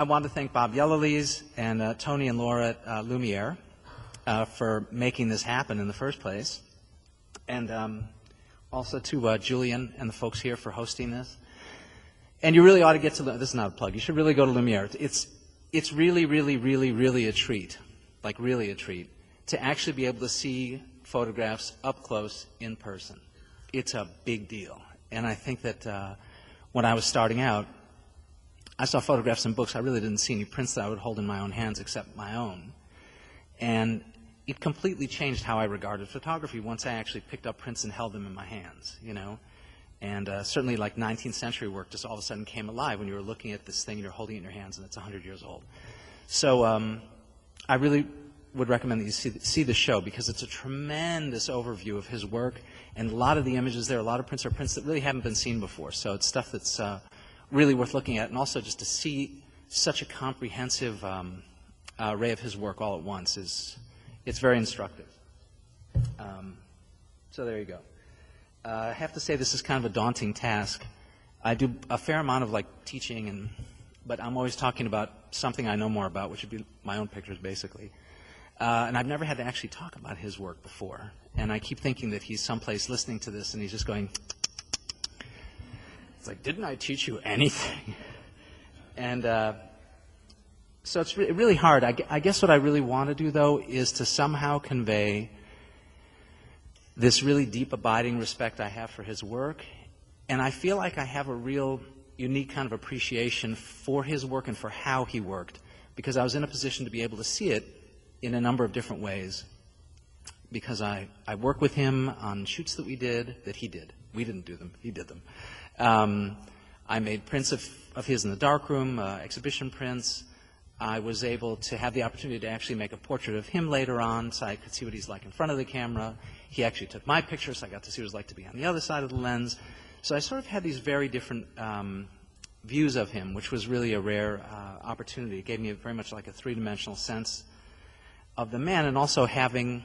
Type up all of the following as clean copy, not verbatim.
I want to thank Bob Yellowlees and Tony and Laura at Lumiere for making this happen in the first place. And also to Julian and the folks here for hosting this. And you really ought to get to, this is not a plug, you should really go to Lumiere. It's really, really, really, really a treat, like really a treat, to actually be able to see photographs up close in person. It's a big deal. And I think that when I was starting out, I saw photographs in books. I really didn't see any prints that I would hold in my own hands except my own. And it completely changed how I regarded photography once I actually picked up prints and held them in my hands, you know. And certainly like 19th century work just all of a sudden came alive when you were looking at this thing and you're holding it in your hands and it's 100 years old. So I really would recommend that you see the show because it's a tremendous overview of his work, and a lot of the images there, a lot of prints are prints that really haven't been seen before. So it's stuff that's really worth looking at, and also just to see such a comprehensive array of his work all at once it's very instructive. So there you go. I have to say this is kind of a daunting task. I do a fair amount of like teaching, but I'm always talking about something I know more about, which would be my own pictures basically. And I've never had to actually talk about his work before. And I keep thinking that he's someplace listening to this and he's just going, it's like, didn't I teach you anything? And so it's really hard. I guess what I really want to do, though, is to somehow convey this really deep, abiding respect I have for his work. And I feel like I have a real unique kind of appreciation for his work and for how he worked, because I was in a position to be able to see it in a number of different ways, because I worked with him on shoots that he did. We didn't do them, he did them. I made prints of his in the darkroom, exhibition prints. I was able to have the opportunity to actually make a portrait of him later on, so I could see what he's like in front of the camera. He actually took my picture, so I got to see what it was like to be on the other side of the lens. So I sort of had these very different views of him, which was really a rare opportunity. It gave me very much like a three-dimensional sense of the man, and also having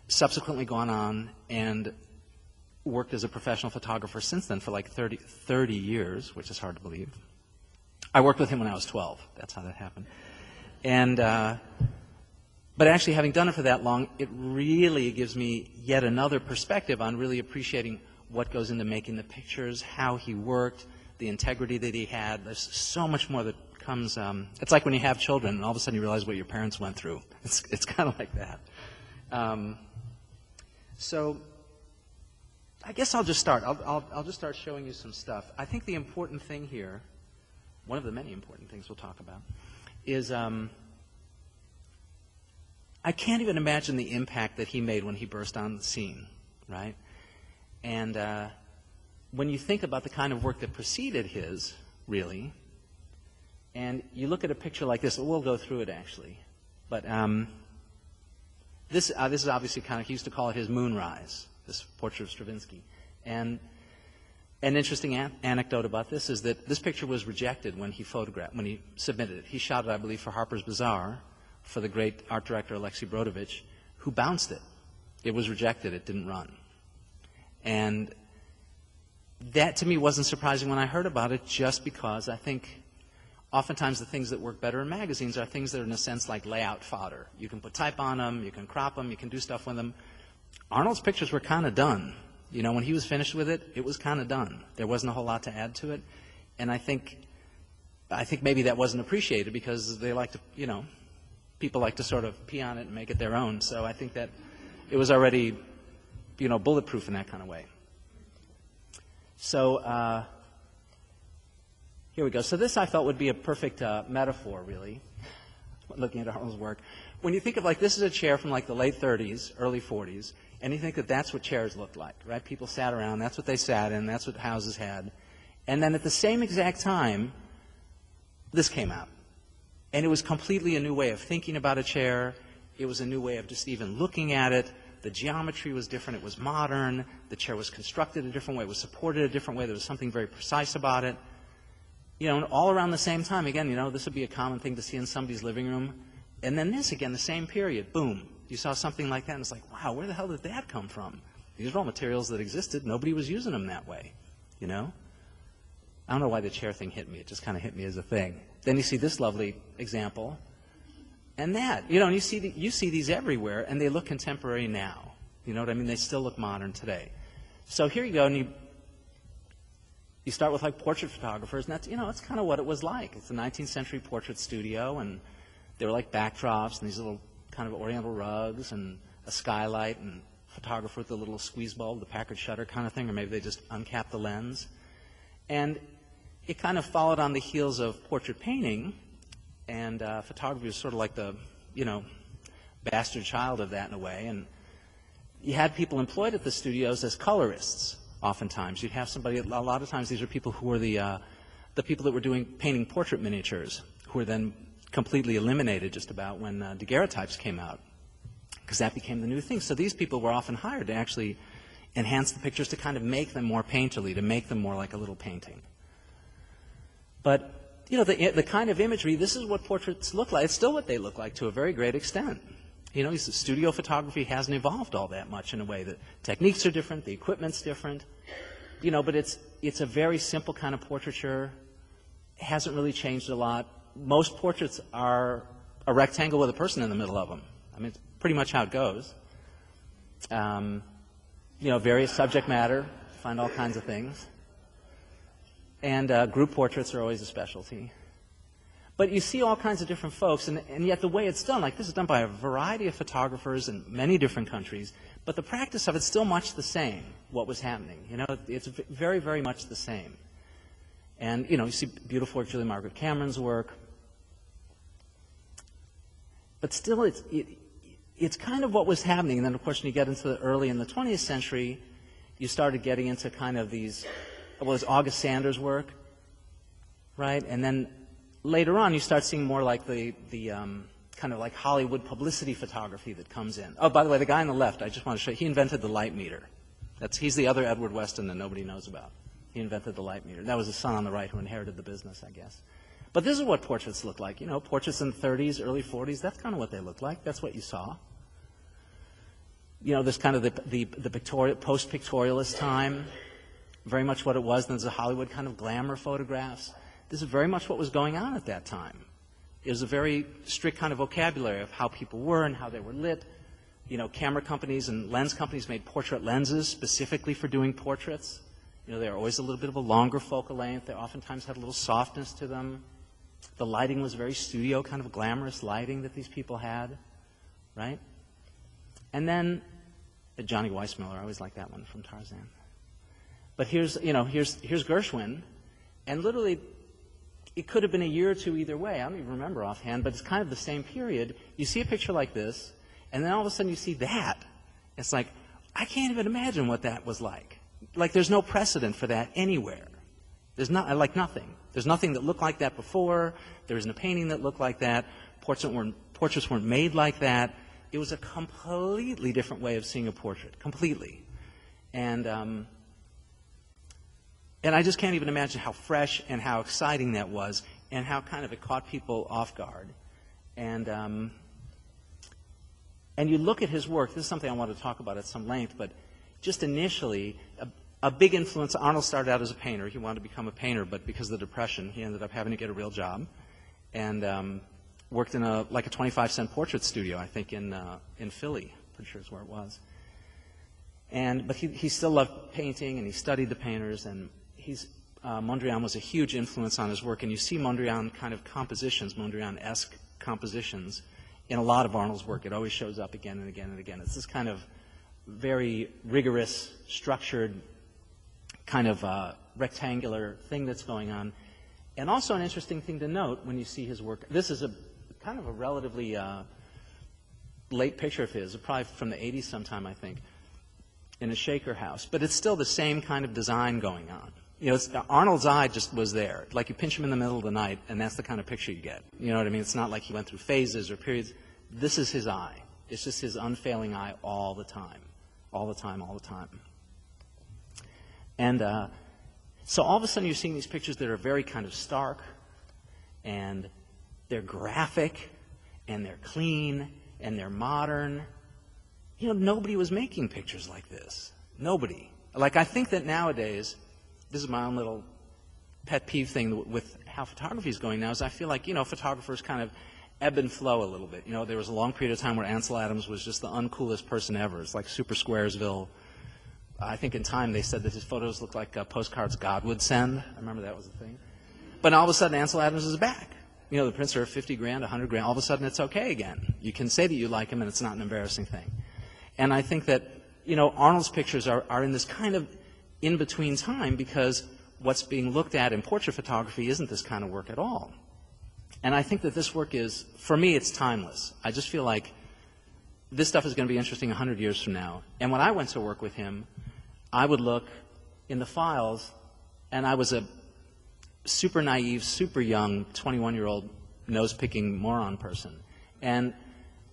subsequently gone on and worked as a professional photographer since then for like 30 years, which is hard to believe. I worked with him when I was 12. That's how that happened. And but actually having done it for that long, it really gives me yet another perspective on really appreciating what goes into making the pictures, how he worked, the integrity that he had. There's so much more that comes. It's like when you have children and all of a sudden you realize what your parents went through. It's kind of like that. So I guess I'll just start. I'll just start showing you some stuff. I think the important thing here, one of the many important things we'll talk about, is I can't even imagine the impact that he made when he burst on the scene, right? And when you think about the kind of work that preceded his, really, and you look at a picture like this, we'll go through it actually, but this is obviously kind of, he used to call it his moonrise, this portrait of Stravinsky. And an interesting anecdote about this is that this picture was rejected when he submitted it. He shot it, I believe, for Harper's Bazaar for the great art director Alexei, who bounced it. It was rejected. It didn't run. And that to me wasn't surprising when I heard about it, just because I think oftentimes the things that work better in magazines are things that are in a sense like layout fodder. You can put type on them, you can crop them, you can do stuff with them. Arnold's pictures were kind of done. You know, when he was finished with it, it was kind of done. There wasn't a whole lot to add to it. And I think maybe that wasn't appreciated because they like to, you know, people like to sort of pee on it and make it their own. So I think that it was already, you know, bulletproof in that kind of way. So here we go. So this I felt would be a perfect metaphor, really, looking at Arnold's work. When you think of, like, this is a chair from like the late 30s, early 40s, and you think that that's what chairs looked like, right? People sat around, that's what they sat in, that's what houses had. And then at the same exact time, this came out. And it was completely a new way of thinking about a chair. It was a new way of just even looking at it. The geometry was different. It was modern. The chair was constructed a different way. It was supported a different way. There was something very precise about it. You know, and all around the same time, again, you know, this would be a common thing to see in somebody's living room. And then this, again, the same period, boom. You saw something like that, and it's like, wow, where the hell did that come from? These are all materials that existed. Nobody was using them that way, you know? I don't know why the chair thing hit me. It just kind of hit me as a thing. Then you see this lovely example. And that, and you see these everywhere, and they look contemporary now. You know what I mean? They still look modern today. So here you go, and you start with like portrait photographers, and that's kind of what it was like. It's a 19th century portrait studio, and they were like backdrops and these little kind of oriental rugs and a skylight and a photographer with a little squeeze bulb, the Packard shutter kind of thing, or maybe they just uncapped the lens. And it kind of followed on the heels of portrait painting, and photography was sort of like the, bastard child of that in a way. And you had people employed at the studios as colorists, oftentimes. You'd have somebody, a lot of times these are people who were the people that were painting portrait miniatures, who were then completely eliminated just about when daguerreotypes came out, because that became the new thing. So these people were often hired to actually enhance the pictures, to kind of make them more painterly, to make them more like a little painting. But, the kind of imagery, this is what portraits look like. It's still what they look like to a very great extent. Studio photography hasn't evolved all that much in a way. The techniques are different, the equipment's different, but it's a very simple kind of portraiture. It hasn't really changed a lot. Most portraits are a rectangle with a person in the middle of them. I mean, it's pretty much how it goes. Various subject matter, find all kinds of things. And group portraits are always a specialty. But you see all kinds of different folks, and yet the way it's done, like this is done by a variety of photographers in many different countries, but the practice of it's still much the same, what was happening. It's very, very much the same. And, you see beautiful work, Julian Margaret Cameron's work. But still, it's kind of what was happening. And then, of course, when you get into the early in the 20th century, you started getting into kind of these, there's August Sanders' work, right? And then later on, you start seeing more like the kind of like Hollywood publicity photography that comes in. Oh, by the way, the guy on the left, I just want to show you, he invented the light meter. He's the other Edward Weston that nobody knows about. He invented the light meter. That was his son on the right who inherited the business, I guess. But this is what portraits look like. Portraits in the 30s, early 40s, that's kind of what they look like. That's what you saw. This kind of the post-pictorialist time, very much what it was. Then there's the Hollywood kind of glamour photographs. This is very much what was going on at that time. It was a very strict kind of vocabulary of how people were and how they were lit. Camera companies and lens companies made portrait lenses specifically for doing portraits. They were always a little bit of a longer focal length. They oftentimes had a little softness to them. The lighting was very studio, kind of glamorous lighting that these people had, right? And then Johnny Weissmuller, I always like that one from Tarzan. But here's Gershwin, and literally it could have been a year or two either way. I don't even remember offhand, but it's kind of the same period. You see a picture like this, and then all of a sudden you see that. It's like, I can't even imagine what that was like. Like, there's no precedent for that anywhere. There's nothing. There's nothing that looked like that before. There isn't a painting that looked like that. Portraits weren't made like that. It was a completely different way of seeing a portrait, completely. And I just can't even imagine how fresh and how exciting that was, and how kind of it caught people off guard. And you look at his work. This is something I want to talk about at some length, but just initially, a big influence. Arnold started out as a painter. He wanted to become a painter, but because of the Depression, he ended up having to get a real job, and worked in a 25-cent portrait studio, I think, in Philly. Pretty sure is where it was. But he still loved painting, and he studied the painters, and Mondrian was a huge influence on his work, and you see Mondrian kind of compositions, Mondrian-esque compositions, in a lot of Arnold's work. It always shows up again and again and again. It's this kind of very rigorous, structured, kind of rectangular thing that's going on. And also an interesting thing to note when you see his work, this is a kind of a relatively late picture of his, probably from the 80s sometime, I think, in a Shaker house. But it's still the same kind of design going on. Arnold's eye just was there. Like you pinch him in the middle of the night, and that's the kind of picture you get. You know what I mean? It's not like he went through phases or periods. This is his eye. It's just his unfailing eye all the time. All the time, all the time. And so all of a sudden you're seeing these pictures that are very kind of stark, and they're graphic, and they're clean, and they're modern. Nobody was making pictures like this. Nobody. Like, I think that nowadays, this is my own little pet peeve thing with how photography is going now is I feel like, photographers kind of ebb and flow a little bit. There was a long period of time where Ansel Adams was just the uncoolest person ever. It's like Super Squaresville. I think in time they said that his photos looked like postcards God would send. I remember that was the thing. But all of a sudden Ansel Adams is back. The prints are 50 grand, 100 grand. All of a sudden it's okay again. You can say that you like him and it's not an embarrassing thing. And I think that, Arnold's pictures are in this kind of in-between time because what's being looked at in portrait photography isn't this kind of work at all. And I think that this work is, for me, it's timeless. I just feel like this stuff is going to be interesting 100 years from now. And when I went to work with him, I would look in the files, and I was a super naive, super young, 21-year-old nose-picking moron person. And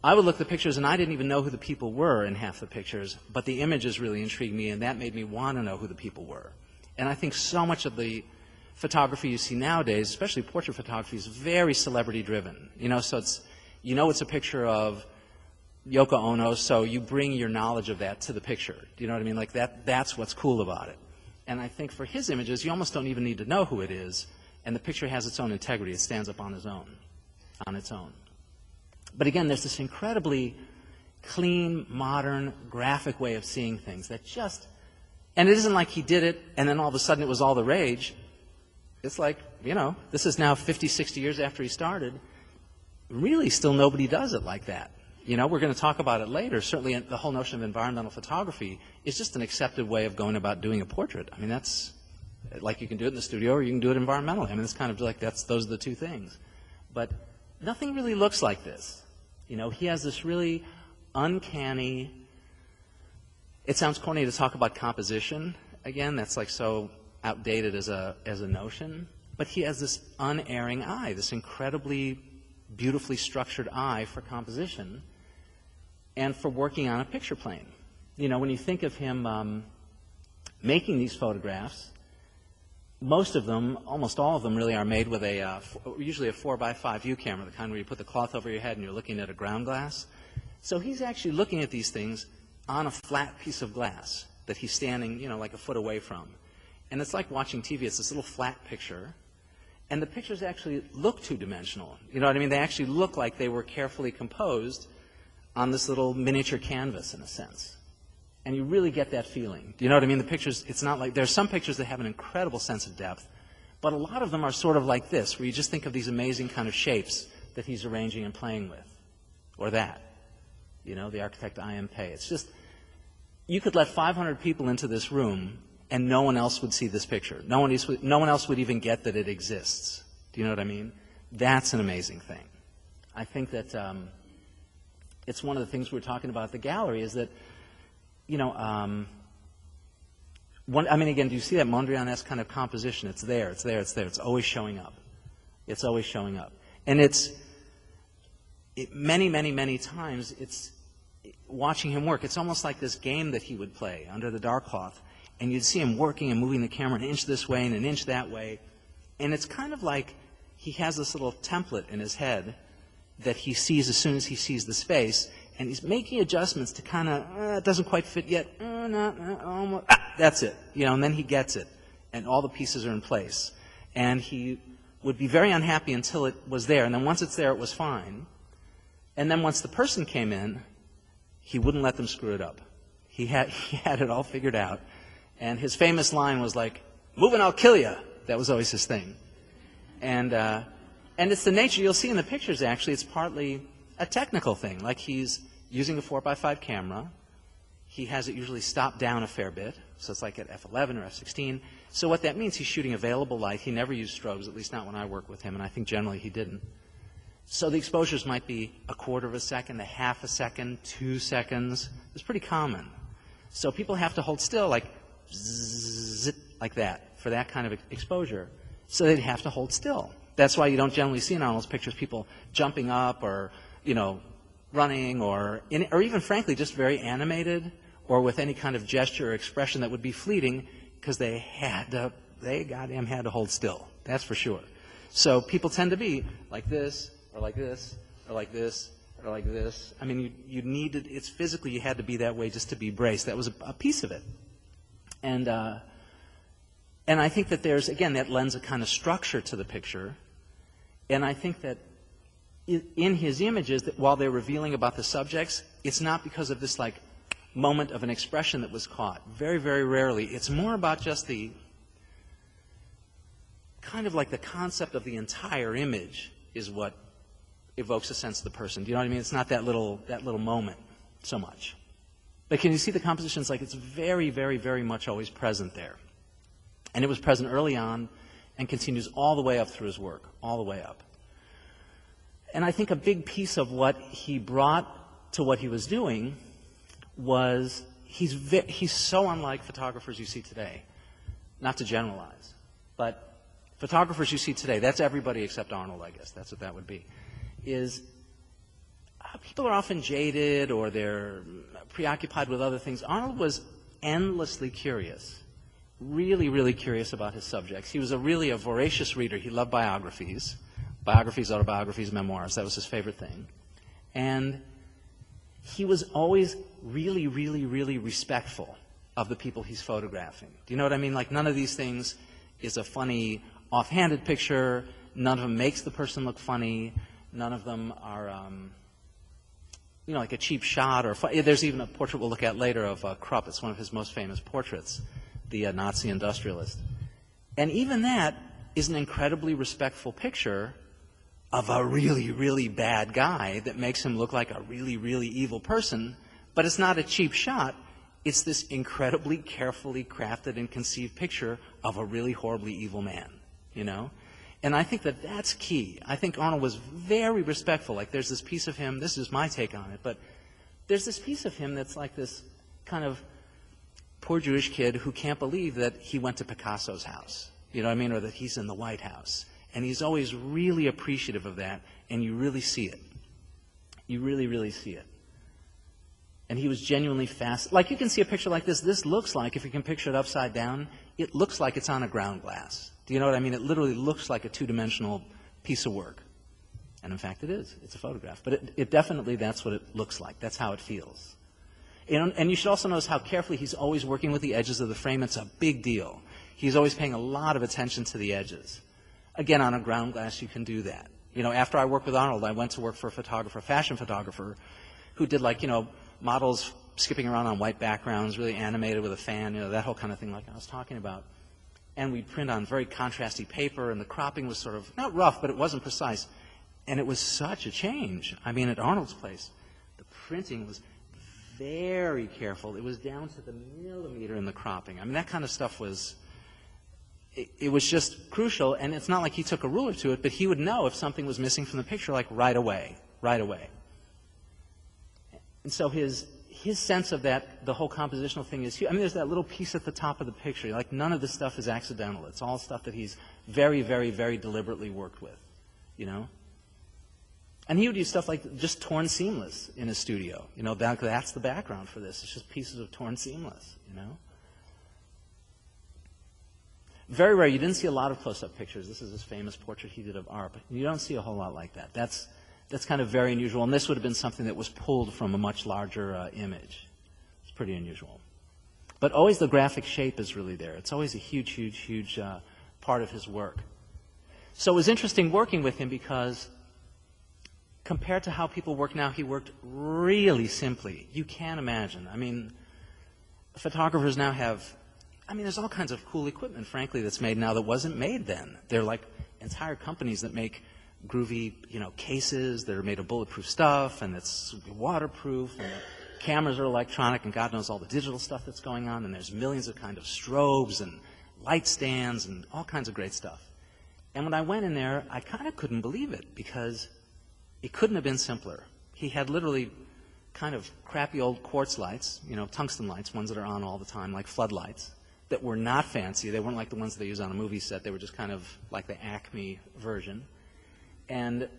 I would look at the pictures, and I didn't even know who the people were in half the pictures, but the images really intrigued me, and that made me want to know who the people were. And I think so much of the photography you see nowadays, especially portrait photography, is very celebrity-driven. So it's a picture of Yoko Ono, so you bring your knowledge of that to the picture. Do you know what I mean? Like that's what's cool about it. And I think for his images, you almost don't even need to know who it is, and the picture has its own integrity. It stands up on its own. But again, there's this incredibly clean, modern, graphic way of seeing things that just, and it isn't like he did it and then all of a sudden it was all the rage. It's like, this is now 50, 60 years after he started. Really, still nobody does it like that. We're going to talk about it later. Certainly the whole notion of environmental photography is just an accepted way of going about doing a portrait. I mean, that's, like you can do it in the studio or you can do it environmentally. I mean, it's kind of like those are the two things. But nothing really looks like this. He has this really uncanny, it sounds corny to talk about composition. Again, that's like so outdated as a notion. But he has this unerring eye, this incredibly beautifully structured eye for composition and for working on a picture plane. When you think of him making these photographs, most of them, almost all of them really are made with usually a 4x5 view camera, the kind where you put the cloth over your head and you're looking at a ground glass. So he's actually looking at these things on a flat piece of glass that he's standing, like a foot away from. And it's like watching TV. It's this little flat picture. And the pictures actually look two-dimensional. You know what I mean? They actually look like they were carefully composed on this little miniature canvas, in a sense. And you really get that feeling. Do you know what I mean? The pictures, it's not like, there's some pictures that have an incredible sense of depth, but a lot of them are sort of like this, where you just think of these amazing kind of shapes that he's arranging and playing with. Or that. The architect I.M. Pei. It's just, you could let 500 people into this room and no one else would see this picture. No one else would even get that it exists. Do you know what I mean? That's an amazing thing. I think that it's one of the things we're talking about at the gallery is that, again, do you see that Mondrian-esque kind of composition? It's there, it's there, it's there. It's always showing up. It's always showing up. And many times, it's watching him work. It's almost like this game that he would play under the dark cloth. And you'd see him working and moving the camera an inch this way and an inch that way. And it's kind of like he has this little template in his head that he sees as soon as he sees the space. And he's making adjustments to kind of, it doesn't quite fit yet. Almost, that's it. And then he gets it. And all the pieces are in place. And he would be very unhappy until it was there. And then once it's there, it was fine. And then once the person came in, he wouldn't let them screw it up. He had it all figured out. And his famous line was like, "Move and I'll kill you." That was always his thing. And it's the nature, you'll see in the pictures actually, it's partly a technical thing. Like he's using a 4x5 camera. He has it usually stopped down a fair bit. So it's like at f11 or f16. So what that means, he's shooting available light. He never used strobes, at least not when I worked with him. And I think generally he didn't. So the exposures might be a quarter of a second, a half a second, 2 seconds. It's pretty common. So people have to hold still like zzz, like that for that kind of exposure. So they'd have to hold still. That's why you don't generally see in Arnold's pictures people jumping up or, running or even frankly just very animated or with any kind of gesture or expression that would be fleeting because they goddamn had to hold still. That's for sure. So people tend to be like this or like this or like this or like this. I mean, you needed, it's physically you had to be that way just to be braced. That was a piece of it. And And I think that there's, again, that lends a kind of structure to the picture. And I think that in his images, that while they're revealing about the subjects, it's not because of this like moment of an expression that was caught. Very, very rarely. It's more about just the kind of like the concept of the entire image is what evokes a sense of the person. Do you know what I mean? It's not that little moment so much. But can you see the compositions? Like it's very, very, very much always present there. And it was present early on and continues all the way up through his work, all the way up. And I think a big piece of what he brought to what he was doing was he's so unlike photographers you see today. Not to generalize, but photographers you see today, that's everybody except Arnold, I guess. That's what that would be. Is people are often jaded or they're preoccupied with other things. Arnold was endlessly curious, really, really curious about his subjects. He was really a voracious reader. He loved biographies, autobiographies, memoirs. That was his favorite thing. And he was always really, really, really respectful of the people he's photographing. Do you know what I mean? Like none of these things is a funny, offhanded picture. None of them makes the person look funny. None of them are, like a cheap shot or there's even a portrait we'll look at later of Krupp. It's one of his most famous portraits, the Nazi industrialist. And even that is an incredibly respectful picture of a really, really bad guy that makes him look like a really, really evil person. But it's not a cheap shot. It's this incredibly carefully crafted and conceived picture of a really horribly evil man, you know? And I think that that's key. I think Arnold was very respectful. Like there's this piece of him, this is my take on it, but there's this piece of him that's like this kind of poor Jewish kid who can't believe that he went to Picasso's house, you know what I mean, or that he's in the White House. And he's always really appreciative of that, and you really see it. You really, really see it. And he was genuinely fast. Like you can see a picture like this. This looks like, if you can picture it upside down, it looks like it's on a ground glass. Do you know what I mean? It literally looks like a two-dimensional piece of work. And in fact, it is. It's a photograph. But it definitely, that's what it looks like. That's how it feels. And you should also notice how carefully he's always working with the edges of the frame. It's a big deal. He's always paying a lot of attention to the edges. Again, on a ground glass, you can do that. You know, after I worked with Arnold, I went to work for a photographer, fashion photographer, who did like, models skipping around on white backgrounds, really animated with a fan, that whole kind of thing like I was talking about. And we'd print on very contrasty paper, and the cropping was sort of, not rough, but it wasn't precise. And it was such a change. I mean, at Arnold's place, the printing was very careful. It was down to the millimeter in the cropping. I mean, that kind of stuff was, it was just crucial. And it's not like he took a ruler to it, but he would know if something was missing from the picture, like right away. And so his sense of that, the whole compositional thing is huge. I mean, there's that little piece at the top of the picture. Like, none of this stuff is accidental. It's all stuff that he's very, very, very deliberately worked with, And he would use stuff like just torn seamless in his studio. That's the background for this. It's just pieces of torn seamless, Very rare. You didn't see a lot of close-up pictures. This is his famous portrait he did of Arp. You don't see a whole lot like that. That's kind of very unusual, and this would have been something that was pulled from a much larger image. It's pretty unusual. But always the graphic shape is really there. It's always a huge, huge, huge part of his work. So it was interesting working with him because compared to how people work now, he worked really simply. You can't imagine. I mean, photographers now have, there's all kinds of cool equipment, frankly, that's made now that wasn't made then. They're like entire companies that make groovy, cases that are made of bulletproof stuff, and it's waterproof, and the cameras are electronic, and God knows all the digital stuff that's going on, and there's millions of kind of strobes and light stands and all kinds of great stuff. And when I went in there, I kind of couldn't believe it, because it couldn't have been simpler. He had literally kind of crappy old quartz lights, tungsten lights, ones that are on all the time, like floodlights, that were not fancy. They weren't like the ones they use on a movie set. They were just kind of like the Acme version. And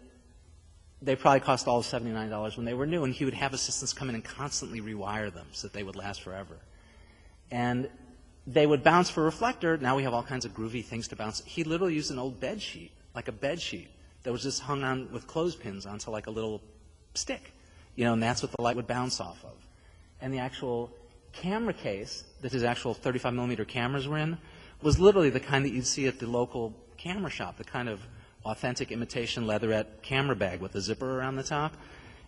they probably cost all of $79 when they were new, and he would have assistants come in and constantly rewire them so that they would last forever. And they would bounce for reflector. Now we have all kinds of groovy things to bounce. He literally used an old bed sheet, like a bed sheet, that was just hung on with clothespins onto like a little stick, and that's what the light would bounce off of. And the actual camera case that his actual 35 millimeter cameras were in was literally the kind that you'd see at the local camera shop, the kind of authentic imitation leatherette camera bag with a zipper around the top,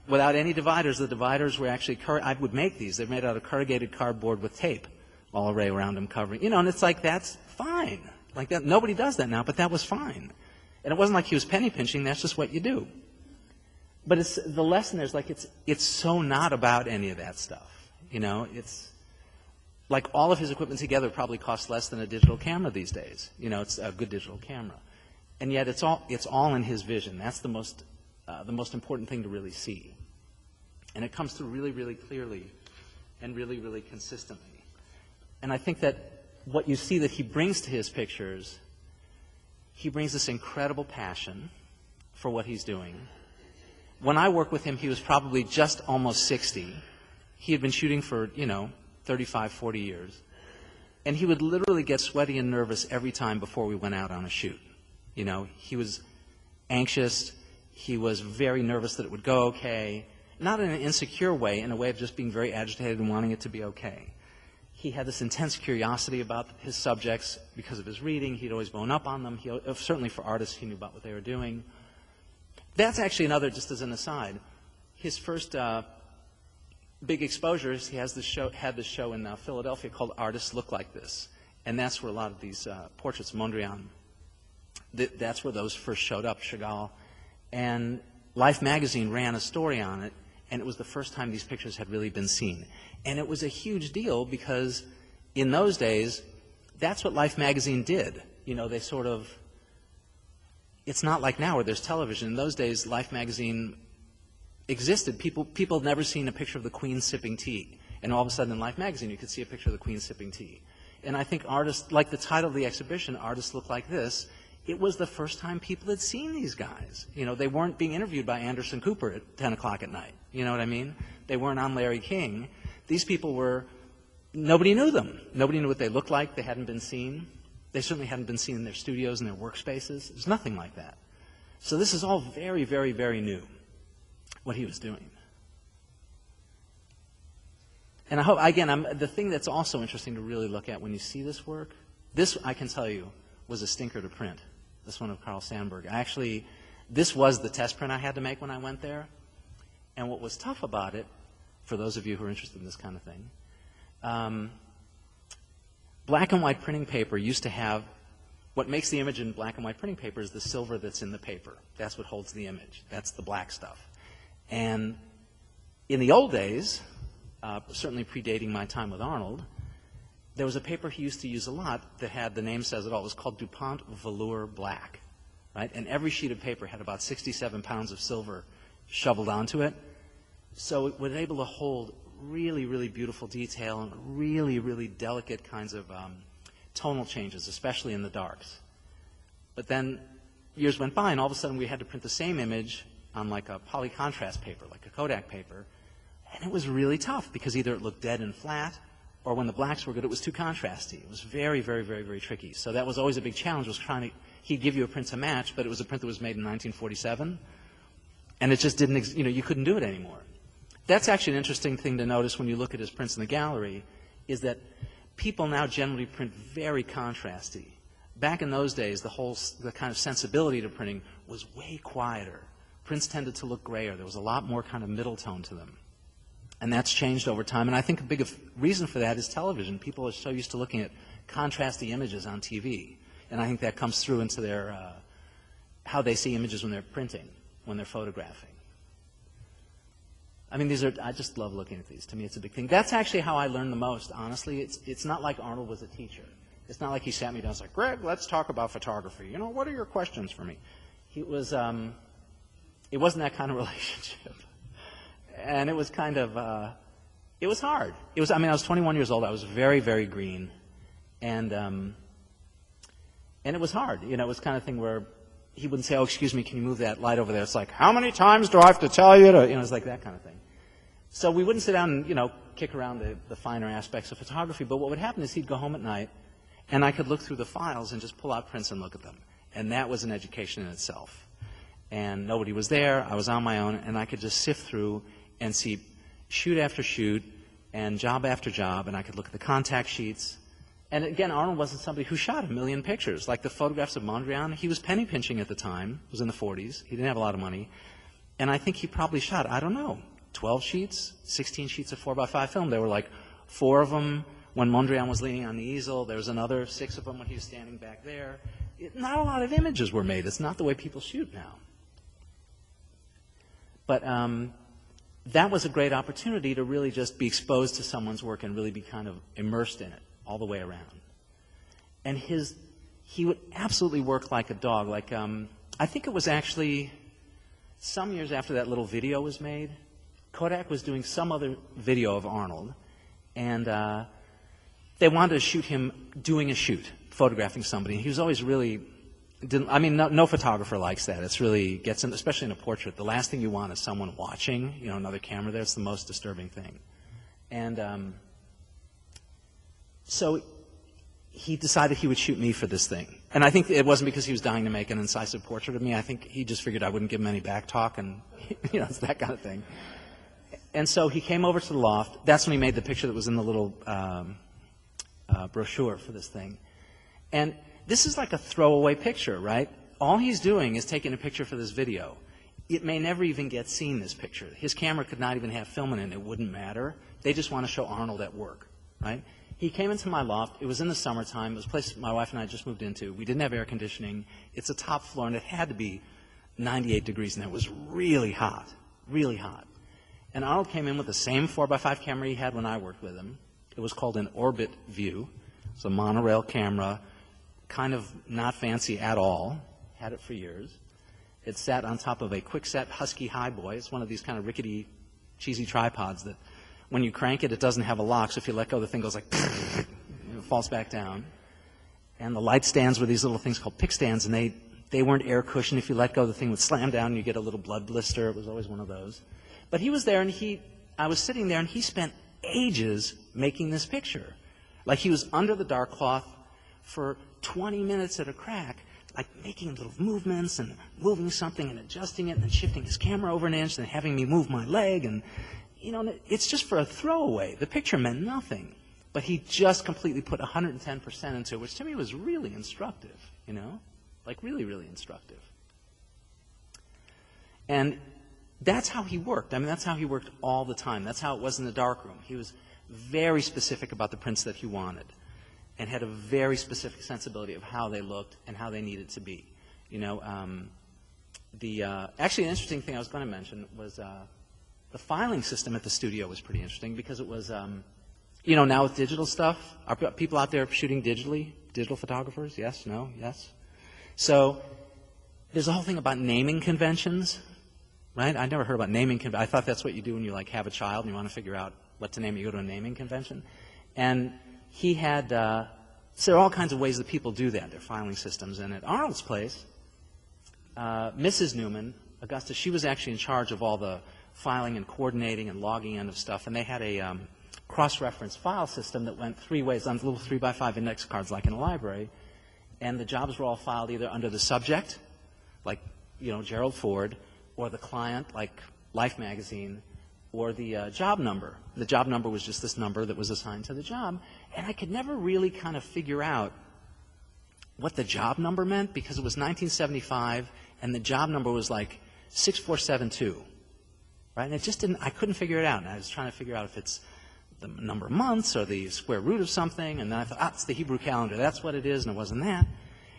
without any dividers. The dividers were actually, I would make these. They're made out of corrugated cardboard with tape all around them covering. And it's like, that's fine. Like that, nobody does that now, but that was fine. And it wasn't like he was penny pinching, that's just what you do. But the lesson there's like, it's so not about any of that stuff. It's like all of his equipment together probably costs less than a digital camera these days. It's a good digital camera. And yet it's all in his vision. That's the most important thing to really see. And it comes through really, really clearly and really, really consistently. And I think that what you see that he brings to his pictures, he brings this incredible passion for what he's doing. When I worked with him, he was probably just almost 60. He had been shooting for, 35, 40 years. And he would literally get sweaty and nervous every time before we went out on a shoot. He was anxious. He was very nervous that it would go okay. Not in an insecure way, in a way of just being very agitated and wanting it to be okay. He had this intense curiosity about his subjects because of his reading. He'd always bone up on them. Certainly for artists, he knew about what they were doing. That's actually another, just as an aside, his first big exposures, he had this show in Philadelphia called Artists Look Like This. And that's where a lot of these portraits, Mondrian, that's where those first showed up, Chagall. And Life magazine ran a story on it, and it was the first time these pictures had really been seen. And it was a huge deal because in those days, that's what Life magazine did. They sort of, it's not like now where there's television. In those days, Life magazine existed. People had never seen a picture of the Queen sipping tea. And all of a sudden in Life magazine, you could see a picture of the Queen sipping tea. And I think artists, like the title of the exhibition, Artists Look Like This, it was the first time people had seen these guys. They weren't being interviewed by Anderson Cooper at 10 o'clock at night. You know what I mean? They weren't on Larry King. These people nobody knew them. Nobody knew what they looked like. They hadn't been seen. They certainly hadn't been seen in their studios and their workspaces. There's nothing like that. So this is all very, very, very new, what he was doing. And I hope, again, the thing that's also interesting to really look at when you see this work, this, I can tell you, was a stinker to print. This one of Carl Sandburg. This was the test print I had to make when I went there. And what was tough about it, for those of you who are interested in this kind of thing, black and white printing paper used to have, what makes the image in black and white printing paper is the silver that's in the paper. That's what holds the image. That's the black stuff. And in the old days, certainly predating my time with Arnold, there was a paper he used to use a lot that had, the name says it all, it was called DuPont Velour Black, right? And every sheet of paper had about 67 pounds of silver shoveled onto it. So it was able to hold really, really beautiful detail and really, really delicate kinds of tonal changes, especially in the darks. But then years went by, and all of a sudden we had to print the same image on like a polycontrast paper, like a Kodak paper, and it was really tough because either it looked dead and flat, or when the blacks were good, it was too contrasty. It was very, very, very, very tricky. So that was always a big challenge, was he'd give you a print to match, but it was a print that was made in 1947, and it just didn't, you couldn't do it anymore. That's actually an interesting thing to notice when you look at his prints in the gallery, is that people now generally print very contrasty. Back in those days, the kind of sensibility to printing was way quieter. Prints tended to look grayer. There was a lot more kind of middle tone to them. And that's changed over time. And I think a big reason for that is television. People are so used to looking at contrasty images on TV. And I think that comes through into their how they see images when they're printing, when they're photographing. I mean, I just love looking at these. To me, it's a big thing. That's actually how I learned the most, honestly. It's not like Arnold was a teacher. It's not like he sat me down and was like, Greg, let's talk about photography. What are your questions for me? It wasn't that kind of relationship. And it was kind of, it was hard. I was 21 years old. I was very, very green. And it was hard. It was kind of thing where he wouldn't say, oh, excuse me, can you move that light over there? It's like, how many times do I have to tell you to, it's like that kind of thing. So we wouldn't sit down and, kick around the finer aspects of photography. But what would happen is he'd go home at night, and I could look through the files and just pull out prints and look at them. And that was an education in itself. And nobody was there. I was on my own, and I could just sift through and see shoot after shoot and job after job, and I could look at the contact sheets And again, Arnold wasn't somebody who shot a million pictures. Like the photographs of Mondrian, he was penny pinching at the time. It was in the 40s. He didn't have a lot of money. And I think he probably shot, I don't know, 12 sheets, 16 sheets of 4x5 film. There were like 4 of them when Mondrian was leaning on the easel. There was another 6 of them when he was standing back there. Not a lot of images were made. It's not the way people shoot now. But that was a great opportunity to really just be exposed to someone's work and really be kind of immersed in it all the way around. And he would absolutely work like a dog. Like I think it was actually some years after that little video was made, Kodak was doing some other video of Arnold, and they wanted to shoot him doing a shoot, photographing somebody. And he was always really, no photographer likes that. It's really gets in, especially in a portrait. The last thing you want is someone watching, another camera there. It's the most disturbing thing. And so he decided he would shoot me for this thing. And I think it wasn't because he was dying to make an incisive portrait of me. I think he just figured I wouldn't give him any back talk, and it's that kind of thing. And so he came over to the loft. That's when he made the picture that was in the little brochure for this thing. And this is like a throwaway picture, right? All he's doing is taking a picture for this video. It may never even get seen, this picture. His camera could not even have film in it. It wouldn't matter. They just want to show Arnold at work, right? He came into my loft. It was in the summertime. It was a place my wife and I just moved into. We didn't have air conditioning. It's a top floor, and it had to be 98 degrees, and it was really hot, really hot. And Arnold came in with the same 4x5 camera he had when I worked with him. It was called an Orbit View. It's a monorail camera, kind of not fancy at all. Had it for years. It sat on top of a quickset Husky Highboy. It's one of these kind of rickety, cheesy tripods that when you crank it, it doesn't have a lock, so if you let go, the thing goes like, it falls back down. And the light stands were these little things called pick stands, and they weren't air cushioned. If you let go, the thing would slam down, and you get a little blood blister. It was always one of those. But he was there, and I was sitting there, and he spent ages making this picture. Like he was under the dark cloth for 20 minutes at a crack, like making little movements and moving something and adjusting it and then shifting his camera over an inch and having me move my leg. And, it's just for a throwaway. The picture meant nothing. But he just completely put 110% into it, which to me was really instructive, like really, really instructive. And that's how he worked. That's how he worked all the time. That's how it was in the darkroom. He was very specific about the prints that he wanted and had a very specific sensibility of how they looked and how they needed to be. Actually, an interesting thing I was going to mention was the filing system at the studio was pretty interesting because it was, now with digital stuff, are people out there shooting digitally? Digital photographers? Yes? No? Yes? So there's a whole thing about naming conventions. Right? I never heard about naming conventions. I thought that's what you do when you have a child and you want to figure out what to name it. You go to a naming convention. And he had, so there are all kinds of ways that people do that, their filing systems. And at Arnold's place, Mrs. Newman, Augusta, she was actually in charge of all the filing and coordinating and logging end of stuff. And they had a cross-reference file system that went 3 ways on little 3x5 index cards like in a library. And the jobs were all filed either under the subject, like, Gerald Ford, or the client, like Life magazine, or the job number. The job number was just this number that was assigned to the job. And I could never really kind of figure out what the job number meant because it was 1975 and the job number was like 6472. Right? And it just didn't, I couldn't figure it out. And I was trying to figure out if it's the number of months or the square root of something. And then I thought, it's the Hebrew calendar. That's what it is. And it wasn't that.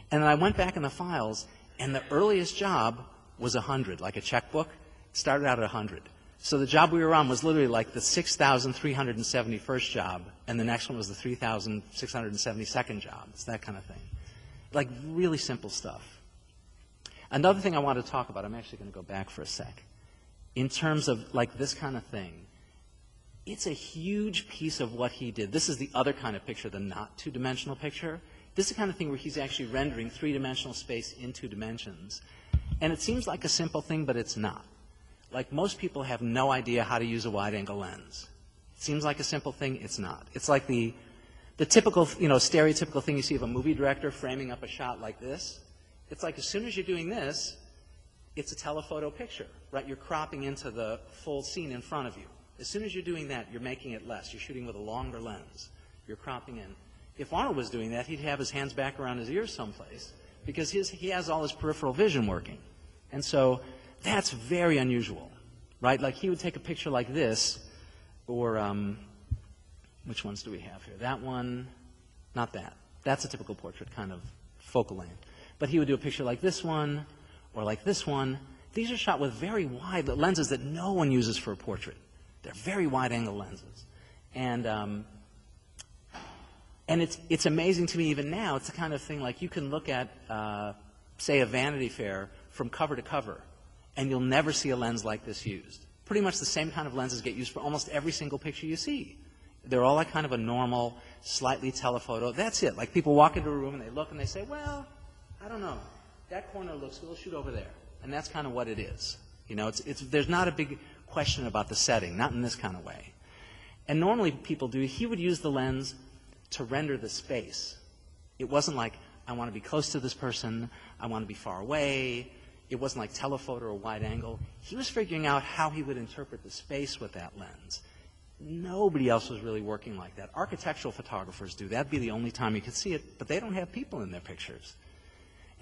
And then I went back in the files and the earliest job was 100, like a checkbook. It started out at 100. So the job we were on was literally like the 6,371st job, and the next one was the 3,672nd job. It's that kind of thing. Like really simple stuff. Another thing I want to talk about, I'm actually going to go back for a sec. In terms of like this kind of thing, it's a huge piece of what he did. This is the other kind of picture, the not two-dimensional picture. This is the kind of thing where he's actually rendering three-dimensional space in 2 dimensions. And it seems like a simple thing, but it's not. Like most people have no idea how to use a wide-angle lens. It seems like a simple thing, it's not. It's like the typical, stereotypical thing you see of a movie director framing up a shot like this. It's like as soon as you're doing this, it's a telephoto picture, right? You're cropping into the full scene in front of you. As soon as you're doing that, you're making it less. You're shooting with a longer lens. You're cropping in. If Arnold was doing that, he'd have his hands back around his ears someplace because he has all his peripheral vision working. And so that's very unusual, right? Like he would take a picture like this, or which ones do we have here? That one, not that. That's a typical portrait, kind of focal length. But he would do a picture like this one, or like this one. These are shot with very wide lenses that no one uses for a portrait. They're very wide-angle lenses. And it's amazing to me even now. It's the kind of thing like you can look at, say, a Vanity Fair from cover to cover, and you'll never see a lens like this used. Pretty much the same kind of lenses get used for almost every single picture you see. They're all like kind of a normal, slightly telephoto. That's it. Like people walk into a room and they look and they say, well, I don't know. That corner looks good. We'll shoot over there. And that's kind of what it is. You know, there's not a big question about the setting, not in this kind of way. And normally people do, he would use the lens to render the space. It wasn't like, I want to be close to this person, I want to be far away. It wasn't like telephoto or wide angle. He was figuring out how he would interpret the space with that lens. Nobody else was really working like that. Architectural photographers do. That'd be the only time you could see it, but they don't have people in their pictures.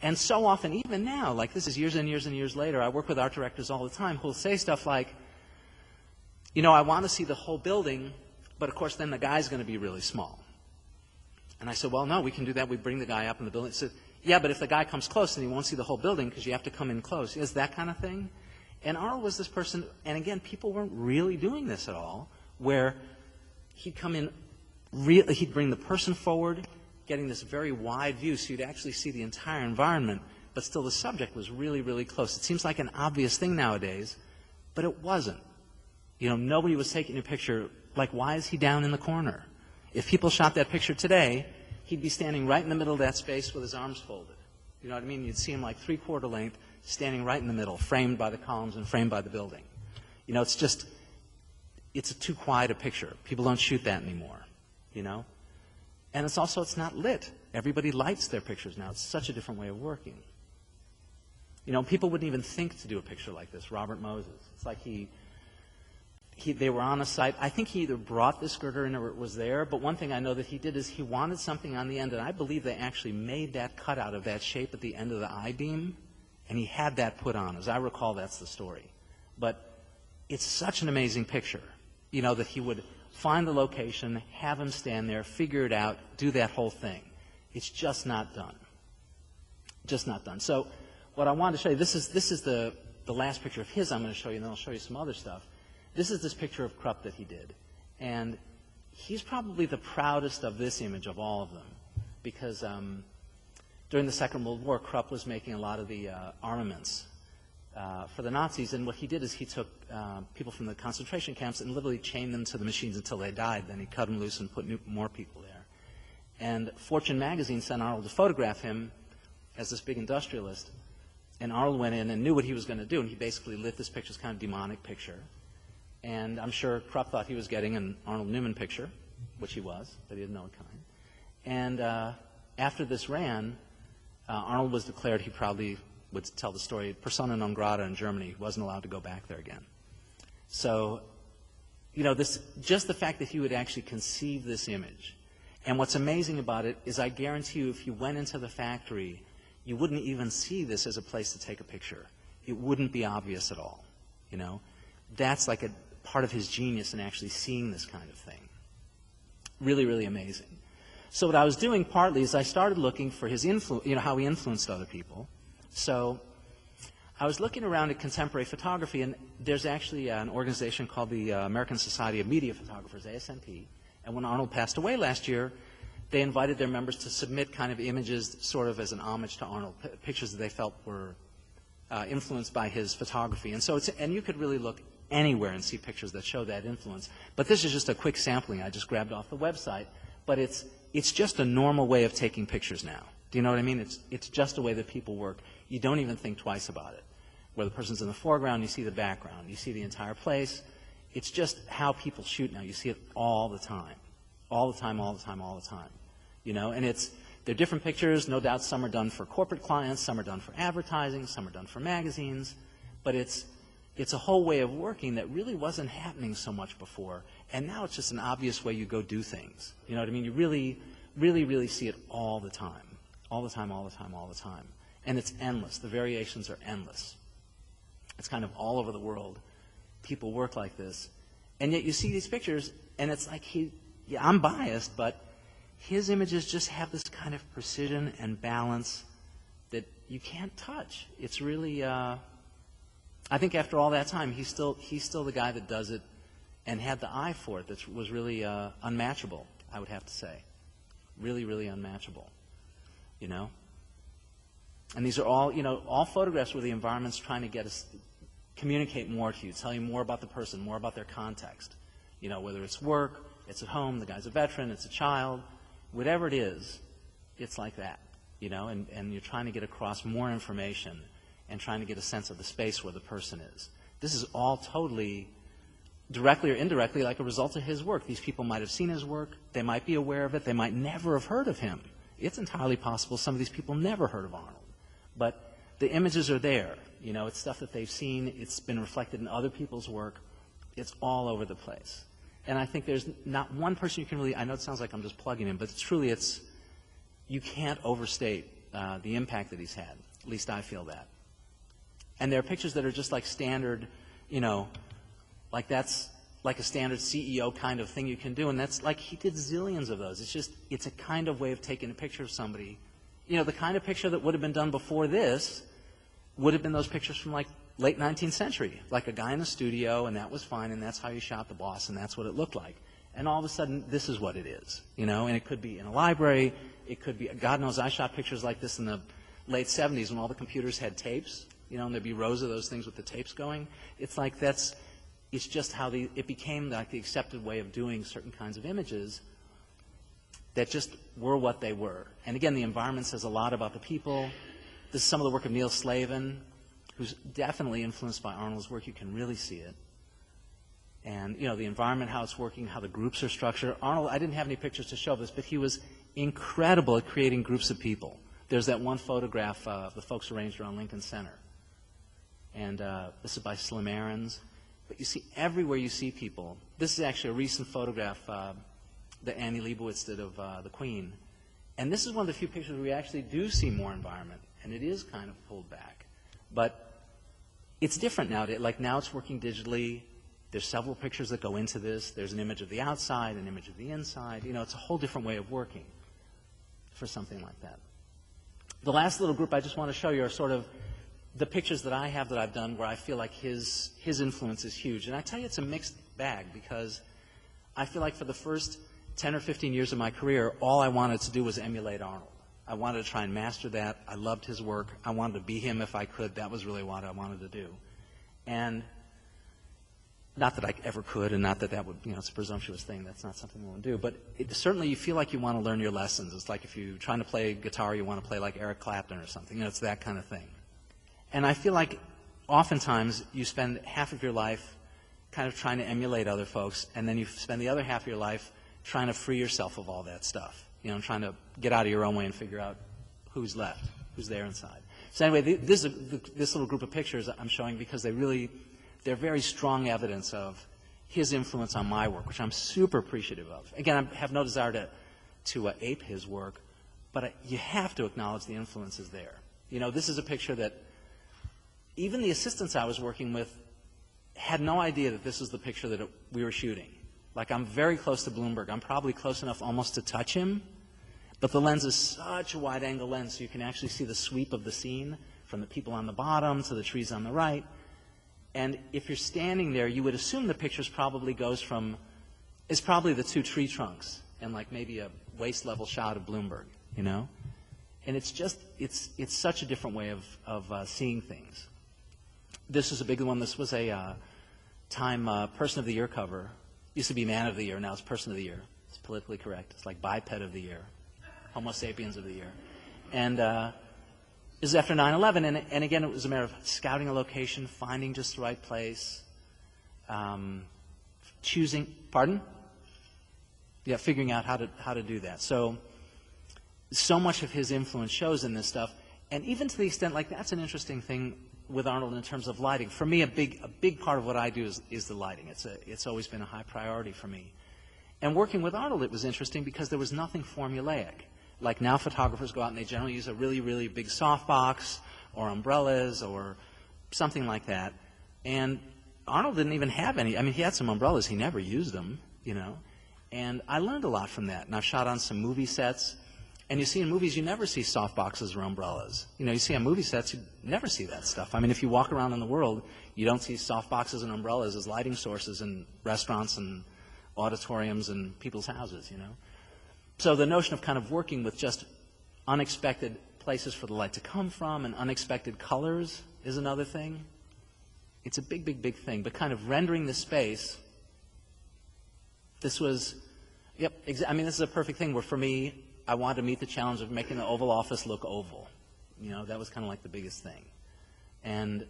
And so often, even now, like this is years and years and years later, I work with art directors all the time who'll say stuff like, you know, I want to see the whole building, but of course then the guy's going to be really small. And I said, well, no, we can do that. We bring the guy up in the building. He said, yeah, but if the guy comes close, then he won't see the whole building because you have to come in close. Is that kind of thing? And Arnold was this person, and again, people weren't really doing this at all, where he'd come in, he'd bring the person forward, getting this very wide view so you'd actually see the entire environment, but still the subject was really, really close. It seems like an obvious thing nowadays, but it wasn't. You know, nobody was taking a picture like, why is he down in the corner? If people shot that picture today, he'd be standing right in the middle of that space with his arms folded. You know what I mean? You'd see him like 3/4 length, standing right in the middle, framed by the columns and framed by the building. You know, it's too quiet a picture. People don't shoot that anymore, you know? And it's not lit. Everybody lights their pictures now. It's such a different way of working. You know, people wouldn't even think to do a picture like this. Robert Moses. It's like they were on a site. I think he either brought this girder in or it was there, but one thing I know that he did is he wanted something on the end, and I believe they actually made that cutout of that shape at the end of the I-beam, and he had that put on. As I recall, that's the story. But it's such an amazing picture, you know, that he would find the location, have him stand there, figure it out, do that whole thing. It's just not done. Just not done. So what I wanted to show you, this is the last picture of his I'm going to show you, and then I'll show you some other stuff. This is this picture of Krupp that he did. And he's probably the proudest of this image of all of them, because during the Second World War, Krupp was making a lot of the armaments for the Nazis, and what he did is he took people from the concentration camps and literally chained them to the machines until they died. Then he cut them loose and put more people there. And Fortune magazine sent Arnold to photograph him as this big industrialist, and Arnold went in and knew what he was going to do, and he basically lit this picture, this kind of demonic picture. And I'm sure Krupp thought he was getting an Arnold Newman picture, which he was, but he didn't know what kind. And after this ran, Arnold was declared, he probably would tell the story, persona non grata in Germany. He wasn't allowed to go back there again. So, you know, just the fact that he would actually conceive this image. And what's amazing about it is I guarantee you if you went into the factory, you wouldn't even see this as a place to take a picture. It wouldn't be obvious at all, you know. That's like a part of his genius in actually seeing this kind of thing. Really, really amazing. So what I was doing partly is I started looking for his influence, you know, how he influenced other people. So I was looking around at contemporary photography, and there's actually an organization called the American Society of Media Photographers, ASMP, and when Arnold passed away last year, they invited their members to submit kind of images sort of as an homage to Arnold, pictures that they felt were influenced by his photography. And so and you could really look anywhere and see pictures that show that influence. But this is just a quick sampling I just grabbed off the website. But it's just a normal way of taking pictures now. Do you know what I mean? It's just a way that people work. You don't even think twice about it. Where the person's in the foreground, you see the background. You see the entire place. It's just how people shoot now. You see it all the time. All the time, all the time, all the time. You know, and they're different pictures. No doubt some are done for corporate clients, some are done for advertising, some are done for magazines. But it's a whole way of working that really wasn't happening so much before. And now it's just an obvious way you go do things. You know what I mean? You really really, really see it all the time. All the time, all the time, all the time. And it's endless. The variations are endless. It's kind of all over the world. People work like this. And yet you see these pictures, and it's like I'm biased, but his images just have this kind of precision and balance that you can't touch. It's really, I think after all that time, he's still the guy that does it and had the eye for it. That was really unmatchable, I would have to say. Really, really unmatchable, you know? And these are all, all photographs where the environment's trying to get us, communicate more to you, tell you more about the person, more about their context. Whether it's work, it's at home, the guy's a veteran, it's a child, whatever it is, it's like that, and you're trying to get across more information and trying to get a sense of the space where the person is. This is all totally, directly or indirectly, like a result of his work. These people might have seen his work, they might be aware of it, they might never have heard of him. It's entirely possible some of these people never heard of Arnold. But the images are there. It's stuff that they've seen. It's been reflected in other people's work. It's all over the place. And I think there's not one person you can really, I know it sounds like I'm just plugging him, but you can't overstate the impact that he's had. At least I feel that. And there are pictures that are just like standard, like that's like a standard CEO kind of thing you can do. And that's like he did zillions of those. It's a kind of way of taking a picture of somebody. The kind of picture that would have been done before this would have been those pictures from like late 19th century, like a guy in the studio, and that was fine, and that's how you shot the boss, and that's what it looked like. And all of a sudden, this is what it is, and it could be in a library, it could be, God knows I shot pictures like this in the late 70s when all the computers had tapes, and there'd be rows of those things with the tapes going. It's like it's just how it became like the accepted way of doing certain kinds of images that just were what they were. And again, the environment says a lot about the people. This is some of the work of Neil Slavin, who's definitely influenced by Arnold's work. You can really see it. And, the environment, how it's working, how the groups are structured. Arnold, I didn't have any pictures to show this, but he was incredible at creating groups of people. There's that one photograph of the folks arranged around Lincoln Center. And this is by Slim Aarons. But you see, everywhere you see people. This is actually a recent photograph that Annie Leibovitz did of the Queen. And this is one of the few pictures where we actually do see more environment, and it is kind of pulled back. But it's different now. Like now it's working digitally. There's several pictures that go into this. There's an image of the outside, an image of the inside. It's a whole different way of working for something like that. The last little group I just want to show you are sort of the pictures that I have that I've done where I feel like his influence is huge. And I tell you, it's a mixed bag because I feel like for the first 10 or 15 years of my career, all I wanted to do was emulate Arnold. I wanted to try and master that. I loved his work. I wanted to be him if I could. That was really what I wanted to do. And not that I ever could, and not that that would, it's a presumptuous thing. That's not something we want to do. But certainly you feel like you want to learn your lessons. It's like if you're trying to play guitar, you want to play like Eric Clapton or something. It's that kind of thing. And I feel like oftentimes you spend half of your life kind of trying to emulate other folks, and then you spend the other half of your life trying to free yourself of all that stuff. Trying to get out of your own way and figure out who's left, who's there inside. So anyway, this little group of pictures I'm showing because they're very strong evidence of his influence on my work, which I'm super appreciative of. Again, I have no desire to ape his work, but you have to acknowledge the influence is there. This is a picture that even the assistants I was working with had no idea that this was the picture that we were shooting. Like, I'm very close to Bloomberg. I'm probably close enough almost to touch him, but the lens is such a wide-angle lens so you can actually see the sweep of the scene from the people on the bottom to the trees on the right. And if you're standing there, you would assume the picture probably is probably the two tree trunks and like maybe a waist-level shot of Bloomberg, And it's such a different way of seeing things. This is a big one. This was a Time Person of the Year cover. Used to be Man of the Year, now it's Person of the Year. It's politically correct. It's like Biped of the Year, Homo sapiens of the Year. And this is after 9/11, and again, it was a matter of scouting a location, finding just the right place, choosing, pardon? Yeah, figuring out how to do that. So much of his influence shows in this stuff, and even to the extent, like that's an interesting thing with Arnold in terms of lighting. For me, a big part of what I do is the lighting. It's always been a high priority for me. And working with Arnold, it was interesting because there was nothing formulaic. Like now photographers go out and they generally use a really, really big softbox or umbrellas or something like that. And Arnold didn't even have any. I mean, he had some umbrellas. He never used them, you know. And I learned a lot from that. And I've shot on some movie sets. And you see in movies, you never see softboxes or umbrellas. You know, you see on movie sets, you never see that stuff. I mean, if you walk around in the world, you don't see softboxes and umbrellas as lighting sources in restaurants and auditoriums and people's houses, you know. So the notion of kind of working with just unexpected places for the light to come from and unexpected colors is another thing. It's a big, big, big thing. But kind of rendering the space, this was, I mean, this is a perfect thing where for me, I wanted to meet the challenge of making the Oval Office look oval. You know, that was kind of like the biggest thing. And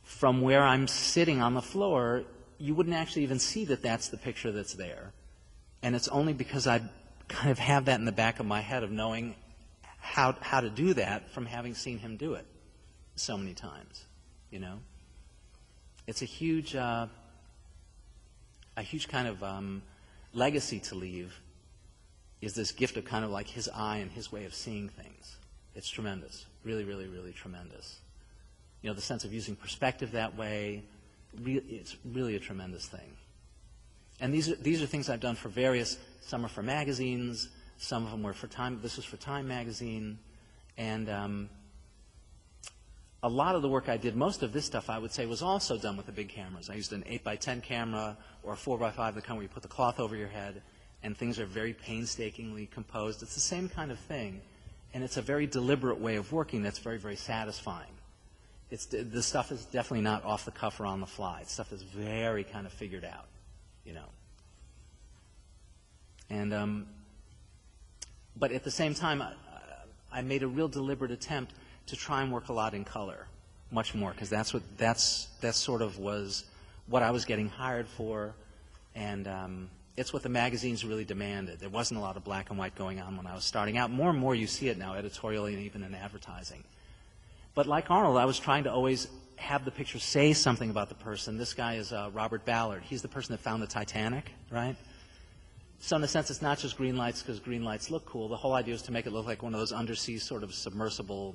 from where I'm sitting on the floor, you wouldn't actually even see that that's the picture that's there. And it's only because I kind of have that in the back of my head of knowing how to do that from having seen him do it so many times, you know. It's a huge kind of legacy to leave, is this gift of kind of like his eye and his way of seeing things. It's tremendous, really, really, really tremendous. You know, the sense of using perspective that way, it's really a tremendous thing. And these are things I've done for various, some are for magazines, some of them were for Time, this was for Time magazine, and a lot of the work I did, most of this stuff I would say was also done with the big cameras. I used an 8x10 camera or a 4x5, the kind where you put the cloth over your head, and things are very painstakingly composed. It's the same kind of thing, and it's a very deliberate way of working that's very, very satisfying. The stuff is definitely not off the cuff or on the fly. Stuff is very kind of figured out, you know. And but at the same time, I made a real deliberate attempt to try and work a lot in color, much more, because that sort of was what I was getting hired for, and it's what the magazines really demanded. There wasn't a lot of black and white going on when I was starting out. More and more you see it now, editorially and even in advertising. But like Arnold, I was trying to always have the picture say something about the person. This guy is Robert Ballard. He's the person that found the Titanic, right? So in a sense, it's not just green lights because green lights look cool. The whole idea is to make it look like one of those undersea sort of submersible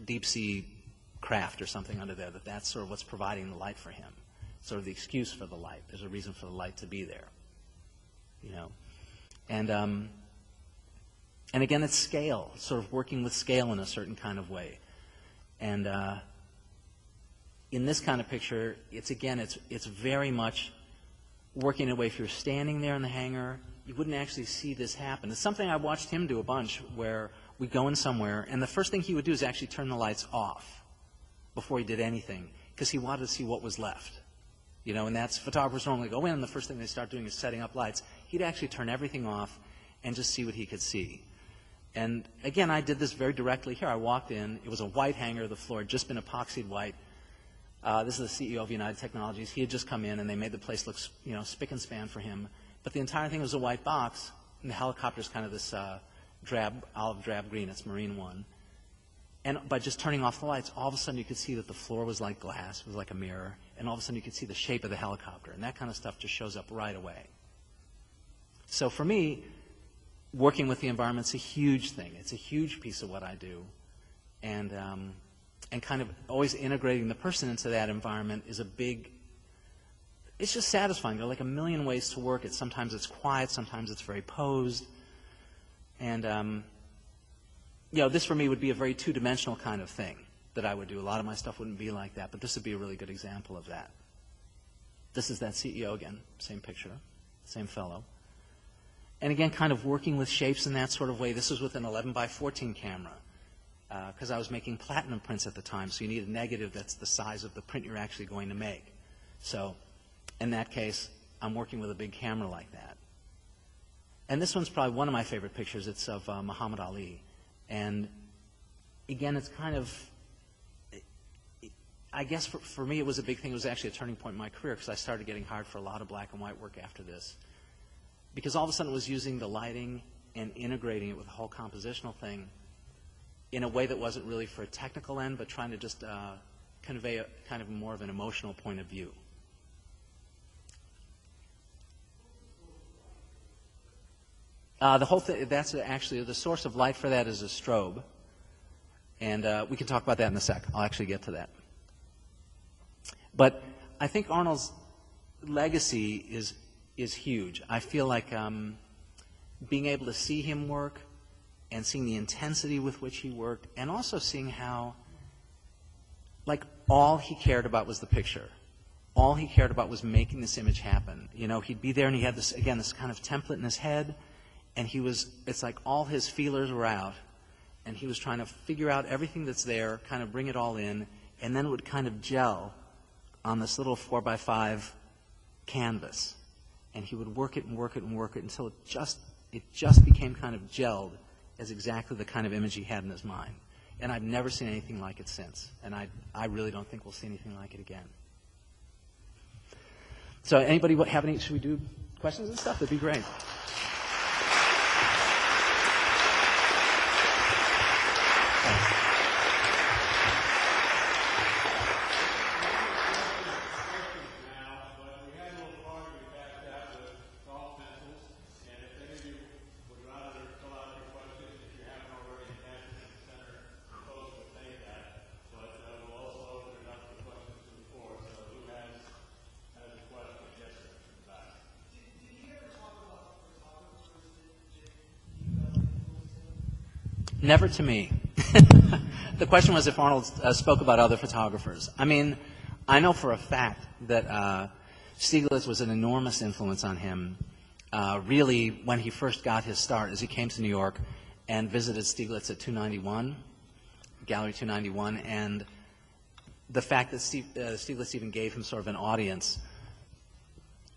deep-sea craft or something under there, that's sort of what's providing the light for him, sort of the excuse for the light. There's a reason for the light to be there, you know. And again, it's scale, sort of working with scale in a certain kind of way. And in this kind of picture, it's very much working in a way, if you're standing there in the hangar, you wouldn't actually see this happen. It's something I watched him do a bunch, where we'd go in somewhere, and the first thing he would do is actually turn the lights off before he did anything, because he wanted to see what was left. You know, and that's, photographers normally go in, and the first thing they start doing is setting up lights. He'd actually turn everything off and just see what he could see. And again, I did this very directly here. I walked in, it was a white hangar, the floor had just been epoxied white. This is the CEO of United Technologies. He had just come in, and they made the place look, you know, spick and span for him. But the entire thing was a white box, and the helicopter's kind of this olive drab green. It's Marine One. And by just turning off the lights, all of a sudden you could see that the floor was like glass, it was like a mirror, and all of a sudden you could see the shape of the helicopter, and that kind of stuff just shows up right away. So for me, working with the environment's a huge thing. It's a huge piece of what I do, and kind of always integrating the person into that environment is a big, it's just satisfying. There are like a million ways to work it. Sometimes it's quiet, sometimes it's very posed. And, you know, this for me would be a very two-dimensional kind of thing that I would do. A lot of my stuff wouldn't be like that, but this would be a really good example of that. This is that CEO again, same picture, same fellow. And again, kind of working with shapes in that sort of way. This was with an 11x14 camera, because I was making platinum prints at the time, so you need a negative that's the size of the print you're actually going to make. So in that case, I'm working with a big camera like that. And this one's probably one of my favorite pictures. It's of Muhammad Ali. And again, it's kind of, I guess for me it was a big thing. It was actually a turning point in my career, because I started getting hired for a lot of black and white work after this. Because all of a sudden it was using the lighting and integrating it with the whole compositional thing in a way that wasn't really for a technical end, but trying to just convey a kind of more of an emotional point of view. The whole thing, that's actually, the source of light for that is a strobe. And we can talk about that in a sec. I'll actually get to that. But I think Arnold's legacy is huge. I feel like being able to see him work and seeing the intensity with which he worked, and also seeing how, like, all he cared about was the picture. All he cared about was making this image happen. You know, he'd be there and he had this, again, this kind of template in his head, and it's like all his feelers were out, and he was trying to figure out everything that's there, kind of bring it all in, and then it would kind of gel on this little 4x5 canvas. And he would work it and work it and work it until it just became kind of gelled as exactly the kind of image he had in his mind. And I've never seen anything like it since. And I really don't think we'll see anything like it again. So anybody have any, should we do questions and stuff? That'd be great. Never to me. The question was if Arnold spoke about other photographers. I mean, I know for a fact that Stieglitz was an enormous influence on him, really when he first got his start, as he came to New York and visited Stieglitz at 291, Gallery 291, and the fact that Stieglitz even gave him sort of an audience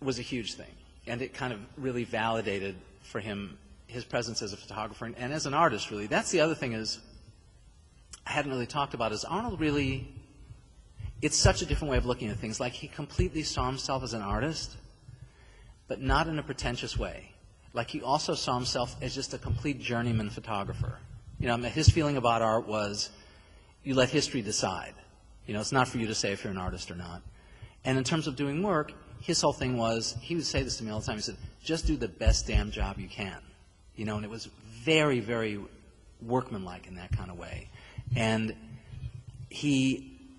was a huge thing. And it kind of really validated for him his presence as a photographer and as an artist, really. That's the other thing is I hadn't really talked about is Arnold really, it's such a different way of looking at things. Like he completely saw himself as an artist, but not in a pretentious way. Like he also saw himself as just a complete journeyman photographer. You know, his feeling about art was you let history decide. You know, it's not for you to say if you're an artist or not. And in terms of doing work, his whole thing was, he would say this to me all the time, he said, just do the best damn job you can. You know, and it was very, very workmanlike in that kind of way. And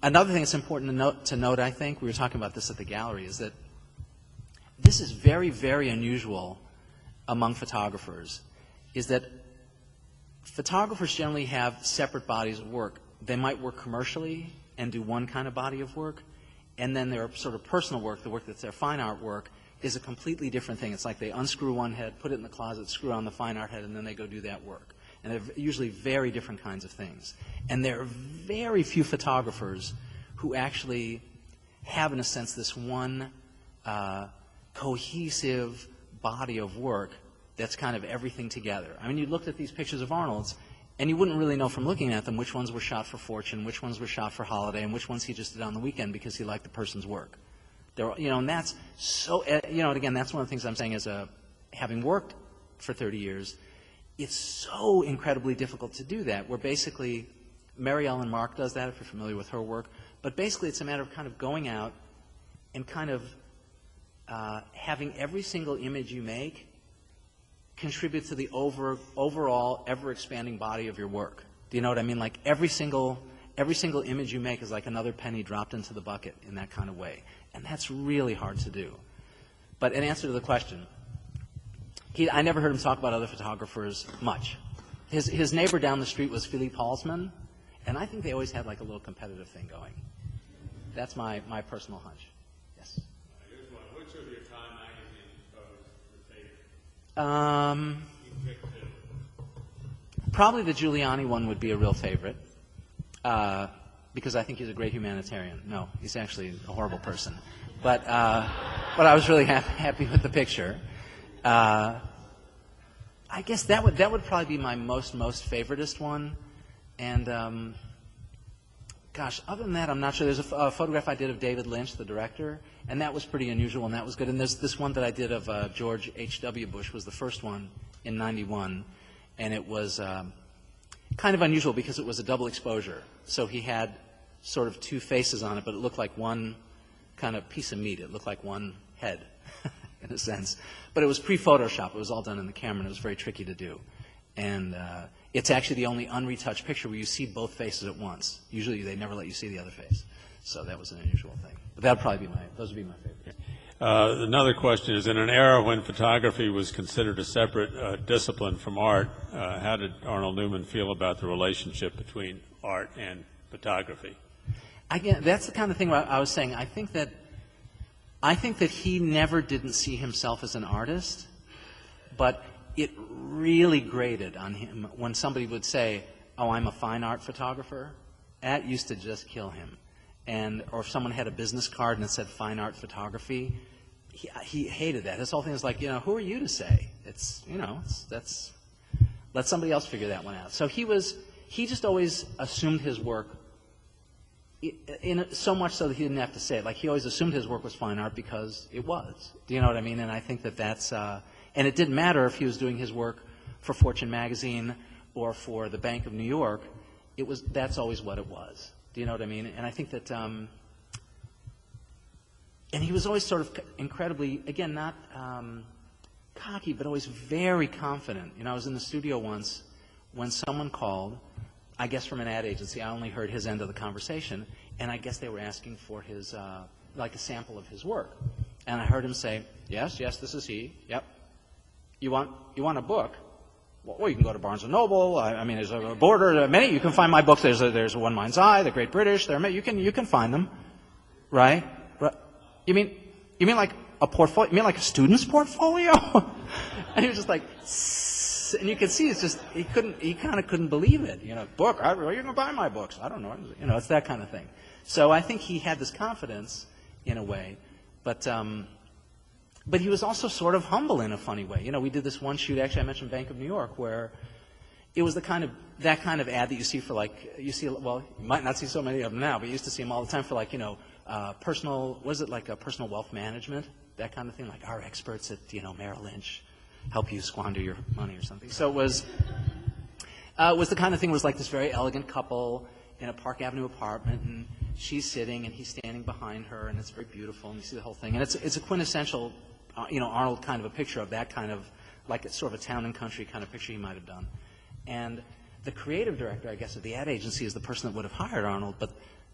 another thing that's important to note, I think, we were talking about this at the gallery, is that this is very, very unusual among photographers, is that photographers generally have separate bodies of work. They might work commercially and do one kind of body of work, and then their sort of personal work, the work that's their fine art work, is a completely different thing. It's like they unscrew one head, put it in the closet, screw on the fine art head, and then they go do that work. And they're usually very different kinds of things. And there are very few photographers who actually have, in a sense, this one cohesive body of work that's kind of everything together. I mean, you looked at these pictures of Arnold's, and you wouldn't really know from looking at them which ones were shot for Fortune, which ones were shot for Holiday, and which ones he just did on the weekend because he liked the person's work. You know, and that's so, you know, and again, that's one of the things I'm saying is having worked for 30 years, it's so incredibly difficult to do that, where basically Mary Ellen Mark does that, if you're familiar with her work, but basically it's a matter of kind of going out and kind of having every single image you make contribute to the overall ever-expanding body of your work. Do you know what I mean? Like every single image you make is like another penny dropped into the bucket in that kind of way. And that's really hard to do. But in answer to the question, I never heard him talk about other photographers much. His neighbor down the street was Philippe Halsman, and I think they always had like a little competitive thing going. That's my personal hunch. Yes? Here's one. Which of your Time magazine photos were favorite? Probably the Giuliani one would be a real favorite. Because I think he's a great humanitarian. No, he's actually a horrible person. But I was really happy with the picture. I guess that would probably be my most favoritist one. And gosh, other than that, I'm not sure. There's a photograph I did of David Lynch, the director, and that was pretty unusual, and that was good. And there's this one that I did of George H.W. Bush, was the first one in '91, and it was kind of unusual because it was a double exposure. So he had sort of two faces on it, but it looked like one kind of piece of meat. It looked like one head. in a sense. But it was pre-Photoshop. It was all done in the camera, and it was very tricky to do. And it's actually the only unretouched picture where you see both faces at once. Usually they never let you see the other face. So that was an unusual thing. But that would probably be those would be my favorites. Another question is, in an era when photography was considered a separate discipline from art, how did Arnold Newman feel about the relationship between art and photography? Again, that's the kind of thing I was saying. I think that he never didn't see himself as an artist, but it really grated on him when somebody would say, "Oh, I'm a fine art photographer." That used to just kill him. Or if someone had a business card and it said fine art photography, he hated that. His whole thing was like, who are you to say? Let somebody else figure that one out. So he just always assumed his work, so much so that he didn't have to say it. Like, he always assumed his work was fine art because it was. Do you know what I mean? And I think that's, and it didn't matter if he was doing his work for Fortune magazine or for the Bank of New York. That's always what it was. Do you know what I mean? And I think that, and he was always sort of incredibly, again, not cocky, but always very confident. I was in the studio once when someone called, I guess from an ad agency. I only heard his end of the conversation, and I guess they were asking for his, like a sample of his work. And I heard him say, yes, this is he, yep. You want a book? Well, you can go to Barnes & Noble. I mean, there's a border. Many you can find my books. There's One Mind's Eye, The Great British. You can find them, right? You mean like a portfolio? You mean like a student's portfolio? And he was just like, and you could see it's just he kind of couldn't believe it. Book? Where are you going to buy my books? I don't know. It's that kind of thing. So I think he had this confidence in a way, but he was also sort of humble in a funny way. We did this one shoot, actually I mentioned Bank of New York, where it was that kind of ad that you see for you might not see so many of them now, but you used to see them all the time for personal wealth management, that kind of thing, like our experts at, Merrill Lynch help you squander your money or something. So it was the kind of thing, was like this very elegant couple in a Park Avenue apartment, and she's sitting and he's standing behind her, and it's very beautiful, and you see the whole thing. And it's a quintessential Arnold kind of a picture of that kind of, like it's sort of a town and country kind of picture he might have done. And the creative director, I guess, of the ad agency is the person that would have hired Arnold, but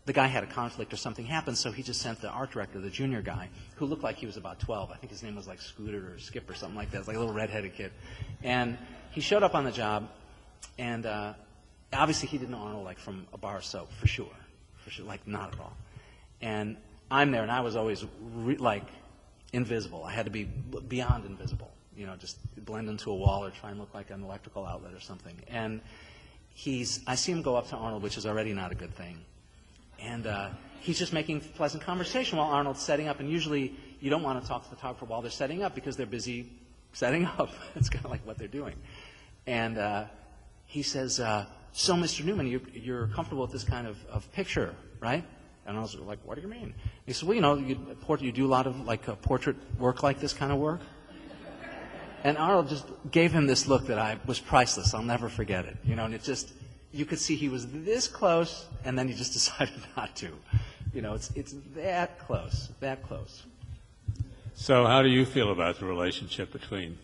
the guy had a conflict or something happened, so he just sent the art director, the junior guy, who looked like he was about 12. I think his name was like Scooter or Skip or something like that. It was like a little redheaded kid. And he showed up on the job, and obviously he didn't know Arnold like from a bar of soap, for sure, like not at all. And I'm there, and I was always invisible. I had to be beyond invisible, just blend into a wall or try and look like an electrical outlet or something. And I see him go up to Arnold, which is already not a good thing. And he's just making pleasant conversation while Arnold's setting up. And usually you don't want to talk to the photographer while they're setting up because they're busy setting up. It's kind of like what they're doing. And he says, so Mr. Newman, you're comfortable with this kind of picture, right? And I was like, what do you mean? He said, well, you do a lot of portrait work like this kind of work. And Arnold just gave him this look that was priceless. I'll never forget it. And it just, you could see he was this close, and then he just decided not to. It's that close, that close. So how do you feel about the relationship between,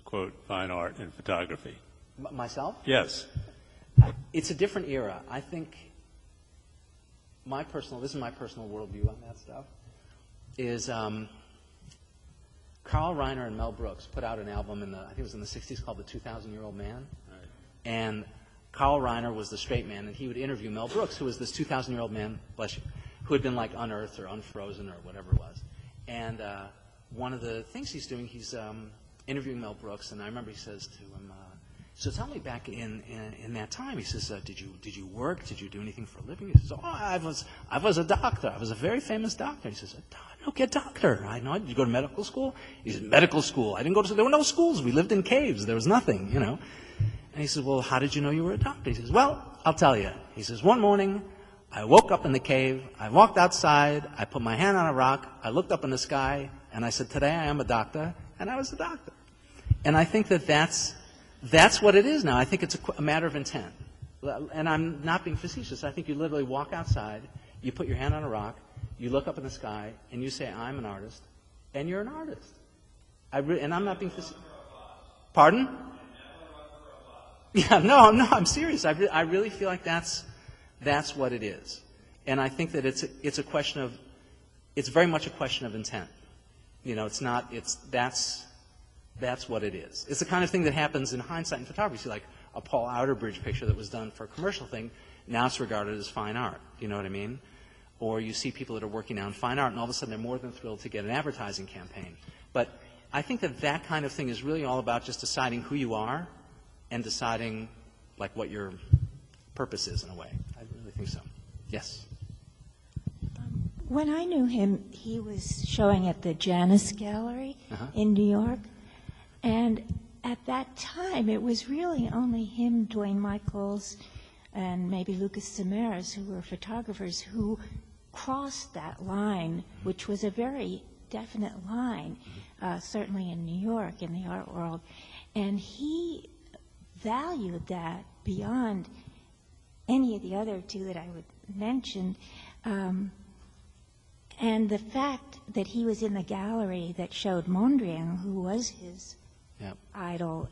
quote, fine art and photography? Myself? Yes. It's a different era. I think this is my personal worldview on that stuff, is Carl Reiner and Mel Brooks put out an album I think it was in the 60s called The 2,000-Year-Old Man. Right. And Carl Reiner was the straight man, and he would interview Mel Brooks, who was this 2,000-year-old man, bless you, who had been unearthed or unfrozen or whatever it was. And one of the things he's doing, he's interviewing Mel Brooks, and I remember he says to him, so tell me back in that time, he says, did you work? Did you do anything for a living? He says, I was a doctor. I was a very famous doctor. He says, a doctor. I know. Did you go to medical school? He said, medical school. I didn't go to, there were no schools. We lived in caves. There was nothing, And he says, well, how did you know you were a doctor? He says, well, I'll tell you. He says, one morning, I woke up in the cave. I walked outside. I put my hand on a rock. I looked up in the sky, and I said, today I am a doctor, and I was a doctor. And I think that's what it is now. I think it's a matter of intent. And I'm not being facetious. I think you literally walk outside, you put your hand on a rock, you look up in the sky, and you say, I'm an artist, and you're an artist. And I'm not being Pardon? Yeah, no, I'm serious. I really feel like that's what it is. And I think that it's a question of, it's very much a question of intent. You know, that's what it is. It's the kind of thing that happens in hindsight in photography. Like a Paul Outerbridge picture that was done for a commercial thing, now it's regarded as fine art. You know what I mean? Or you see people that are working now in fine art, and all of a sudden they're more than thrilled to get an advertising campaign. But I think that kind of thing is really all about just deciding who you are and deciding, like, what your purpose is in a way. I really think so. Yes? When I knew him, he was showing at the Janus Gallery in New York. And at that time, it was really only him, Dwayne Michaels, and maybe Lucas Samaras, who were photographers, who crossed that line, which was a very definite line, certainly in New York, in the art world. And he valued that beyond any of the other two that I would mention. And the fact that he was in the gallery that showed Mondrian, who was his idol,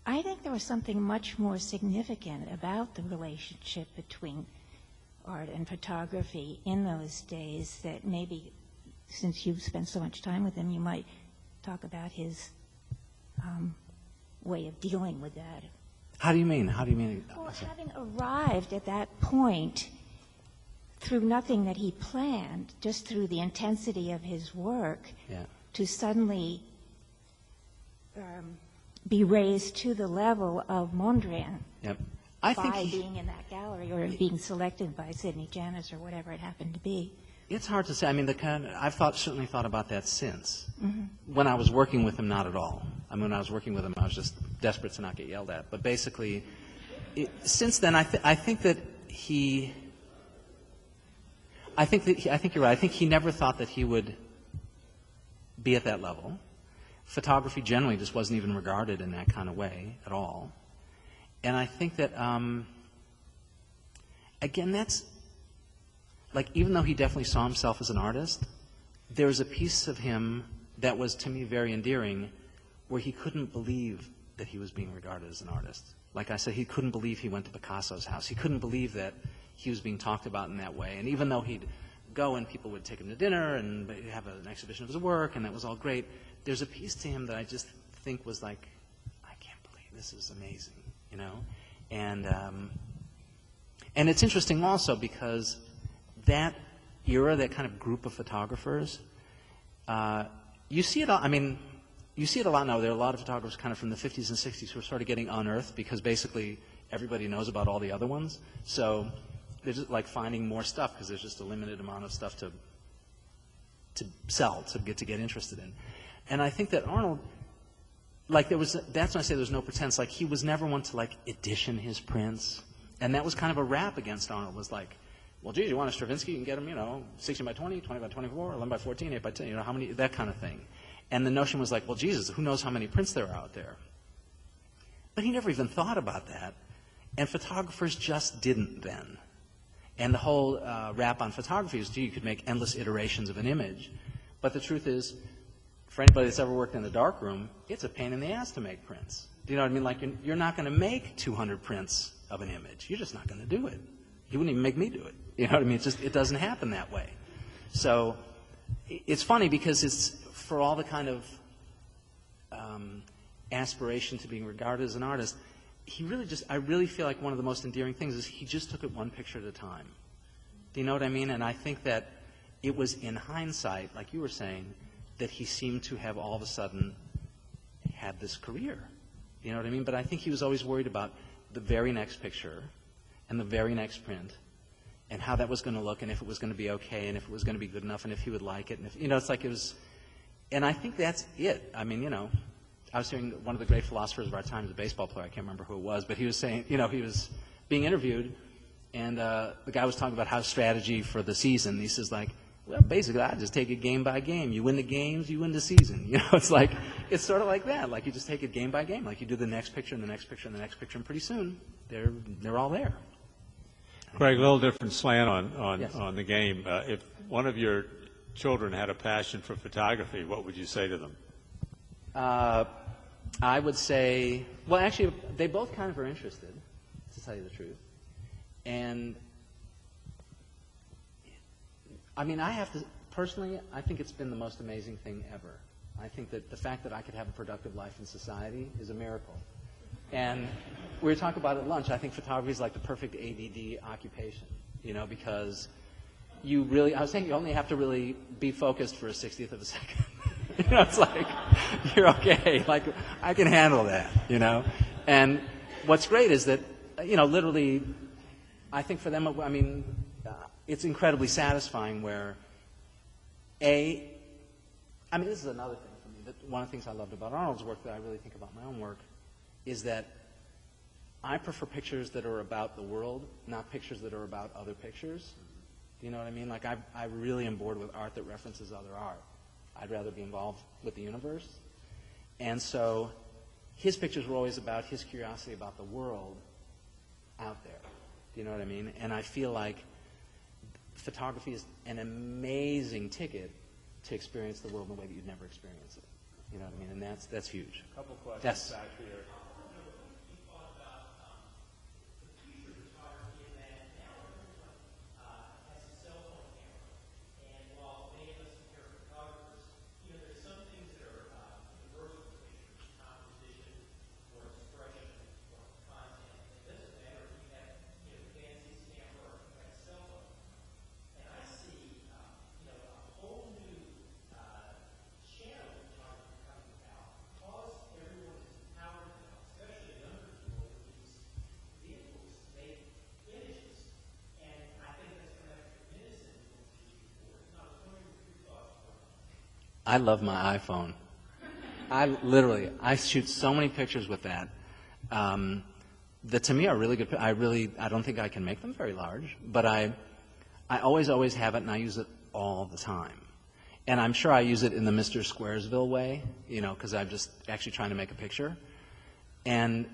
I think there was something much more significant about the relationship between art and photography in those days that maybe, since you've spent so much time with him, you might talk about his way of dealing with that. How do you mean? How do you mean? Well, having arrived at that point through nothing that he planned, just through the intensity of his work, to suddenly be raised to the level of Mondrian by being in that gallery or being selected by Sidney Janus or whatever it happened to be. It's hard to say. I mean, I've certainly thought about that since. When I was working with him, not at all. I mean, when I was working with him, I was just desperate to not get yelled at. But basically, since then, I think that he. I think you're right. I think he never thought that he would be at that level. Photography generally just wasn't even regarded in that kind of way at all. And I think that, again, that's, like, even though he definitely saw himself as an artist, there was a piece of him that was, to me, very endearing, where he couldn't believe that he was being regarded as an artist. Like I said, he couldn't believe he went to Picasso's house. He couldn't believe that he was being talked about in that way. And even though he'd go and people would take him to dinner and have an exhibition of his work, and that was all great, there's a piece to him that I just think was like, I can't believe this is amazing, you know? And it's interesting also because that era, that kind of group of photographers, you see it all, I mean, you see it a lot now. There are a lot of photographers kind of from the 50s and 60s who are sort of getting unearthed because basically everybody knows about all the other ones. So they're just like finding more stuff because there's just a limited amount of stuff to sell, to get interested in. And I think that Arnold, like that's when I say there's no pretense, like he was never one to like edition his prints. And that was kind of a rap against Arnold, was like, well, geez, you want a Stravinsky, you can get them, you know, 16 by 20, 20 by 24, 11 by 14, 8 by 10, you know, how many, that kind of thing. And the notion was like, well, Jesus, who knows how many prints there are out there? But he never even thought about that. And photographers just didn't then. And the whole rap on photography is, gee, you could make endless iterations of an image. But the truth is, for anybody that's ever worked in the darkroom, it's a pain in the ass to make prints. Do you know what I mean? Like, you're not going to make 200 prints of an image. You're just not going to do it. You wouldn't even make me do it. You know what I mean? It doesn't happen that way. So it's funny because it's for all the kind of aspiration to being regarded as an artist, I really feel like one of the most endearing things is he just took it one picture at a time. Do you know what I mean? And I think that it was in hindsight, like you were saying, that he seemed to have all of a sudden had this career. You know what I mean? But I think he was always worried about the very next picture and the very next print and how that was going to look and if it was going to be okay and if it was going to be good enough and if he would like it. And if, you know, it's like it was, and I think that's it. I mean, you know, I was hearing one of the great philosophers of our time, the baseball player, I can't remember who it was, but he was saying, you know, he was being interviewed and the guy was talking about how strategy for the season. He says like, well, basically, I just take it game by game. You win the games, you win the season. You know, it's like, it's sort of like that. Like you just take it game by game. Like you do the next picture and the next picture and the next picture, and pretty soon they're all there. Greg, a little different slant on Yes. on the game. If one of your children had a passion for photography, what would you say to them? I would say, well, actually, they both kind of are interested, to tell you the truth. And, I mean, I have to, personally, I think it's been the most amazing thing ever. I think that the fact that I could have a productive life in society is a miracle. And we were talking about at lunch, I think photography is like the perfect ADD occupation, you know, because you really, I was saying you only have to really be focused for a 60th of a second. You know, it's like, you're okay. Like, I can handle that, you know. And what's great is that, you know, literally, I think for them, I mean, it's incredibly satisfying where, I mean, this is another thing for me. That one of the things I loved about Arnold's work that I really think about my own work is that I prefer pictures that are about the world, not pictures that are about other pictures. You know what I mean? Like, I really am bored with art that references other art. I'd rather be involved with the universe. And so his pictures were always about his curiosity about the world out there. Do you know what I mean? And I feel like photography is an amazing ticket to experience the world in a way that you'd never experience it. You know what I mean? And that's huge. A couple questions Yes. back here. I love my iPhone. I shoot so many pictures with that. That to me are really good. I don't think I can make them very large, but I always have it, and I use it all the time. And I'm sure I use it in the Mr. Squaresville way, you know, because I'm just actually trying to make a picture. And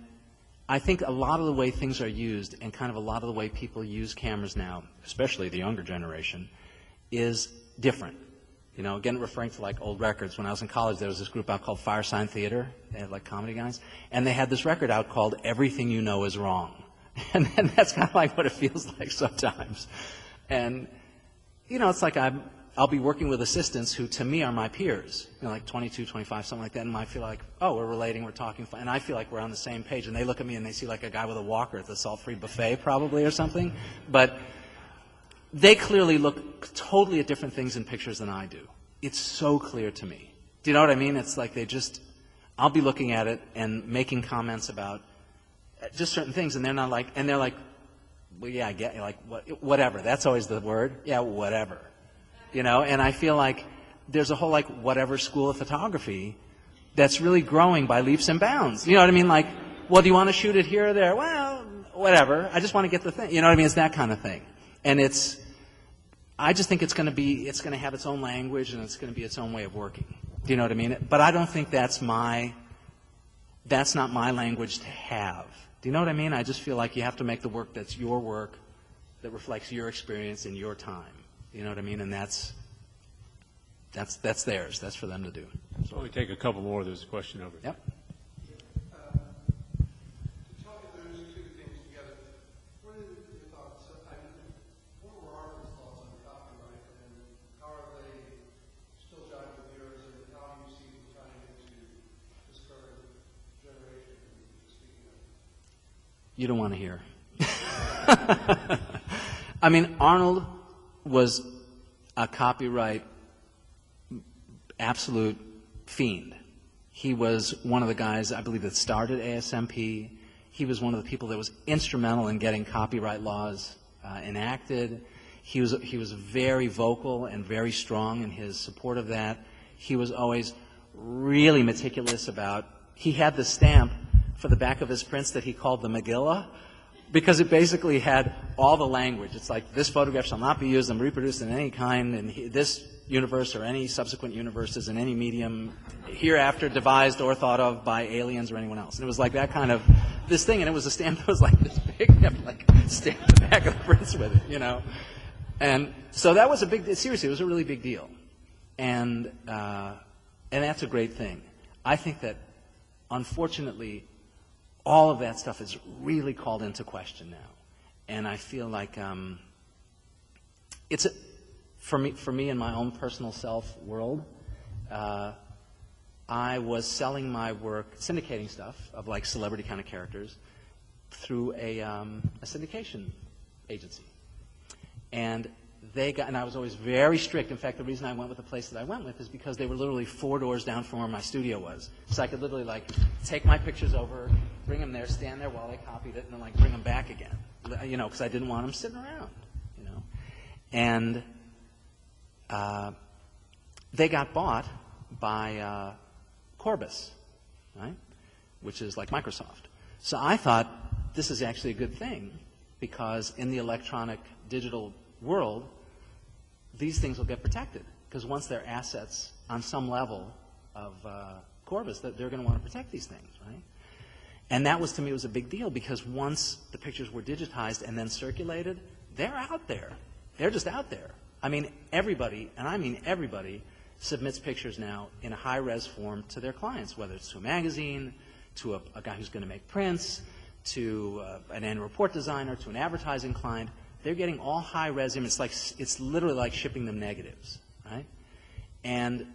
I think a lot of the way things are used, and kind of a lot of the way people use cameras now, especially the younger generation, is different. You know, again, referring to like old records. When I was in college, there was this group out called Firesign Theater. They had like comedy guys. And they had this record out called Everything You Know Is Wrong. And that's kind of like what it feels like sometimes. And, you know, it's like I'll be working with assistants who, to me, are my peers. You know, like 22, 25, something like that. And I feel like, oh, we're relating, we're talking. And I feel like we're on the same page. And they look at me and they see like a guy with a walker at the salt-free buffet probably or something. But they clearly look totally at different things in pictures than I do. It's so clear to me. Do you know what I mean? It's like I'll be looking at it and making comments about just certain things, and they're like, well, yeah, I get, like, whatever. That's always the word. Yeah, whatever. You know, and I feel like there's a whole, like, whatever school of photography that's really growing by leaps and bounds. You know what I mean? Like, well, do you want to shoot it here or there? Well, whatever. I just want to get the thing. You know what I mean? It's that kind of thing. And I just think it's going to have its own language and it's going to be its own way of working. Do you know what I mean? But I don't think that's not my language to have. Do you know what I mean? I just feel like you have to make the work that's your work, that reflects your experience in your time. You know what I mean? And that's theirs. That's for them to do. So we take a couple more. There's a question over here. Yep. You don't want to hear. I mean, Arnold was a copyright absolute fiend. He was one of the guys, I believe, that started ASMP. He was one of the people that was instrumental in getting copyright laws enacted. He was very vocal and very strong in his support of that. He was always really meticulous about, he had the stamp for the back of his prints that he called the Megillah, because it basically had all the language. It's like, this photograph shall not be used and reproduced in any kind in this universe or any subsequent universes in any medium hereafter devised or thought of by aliens or anyone else. And it was like that kind of this thing, and it was a stamp that was like this big, like stamped the back of the prints with it, you know. And so that was seriously, it was a really big deal. And that's a great thing. I think that, unfortunately, all of that stuff is really called into question now. And I feel like for me in my own personal self world, I was selling my work, syndicating stuff of like celebrity kind of characters through a syndication agency. And I was always very strict. In fact, the reason I went with the place that I went with is because they were literally 4 doors down from where my studio was. So I could literally like take my pictures over, bring them there, stand there while they copied it, and then like bring them back again. You know, because I didn't want them sitting around. You know, and they got bought by Corbis, right? Which is like Microsoft. So I thought this is actually a good thing because in the electronic digital world, these things will get protected because once they're assets on some level of Corbis, they're going to want to protect these things, right? And that was, to me, was a big deal because once the pictures were digitized and then circulated, they're out there. They're just out there. I mean, everybody, and I mean everybody, submits pictures now in a high-res form to their clients, whether it's to a magazine, to a guy who's going to make prints, to an annual report designer, to an advertising client. They're getting all high-res images. It's literally like shipping them negatives, right? And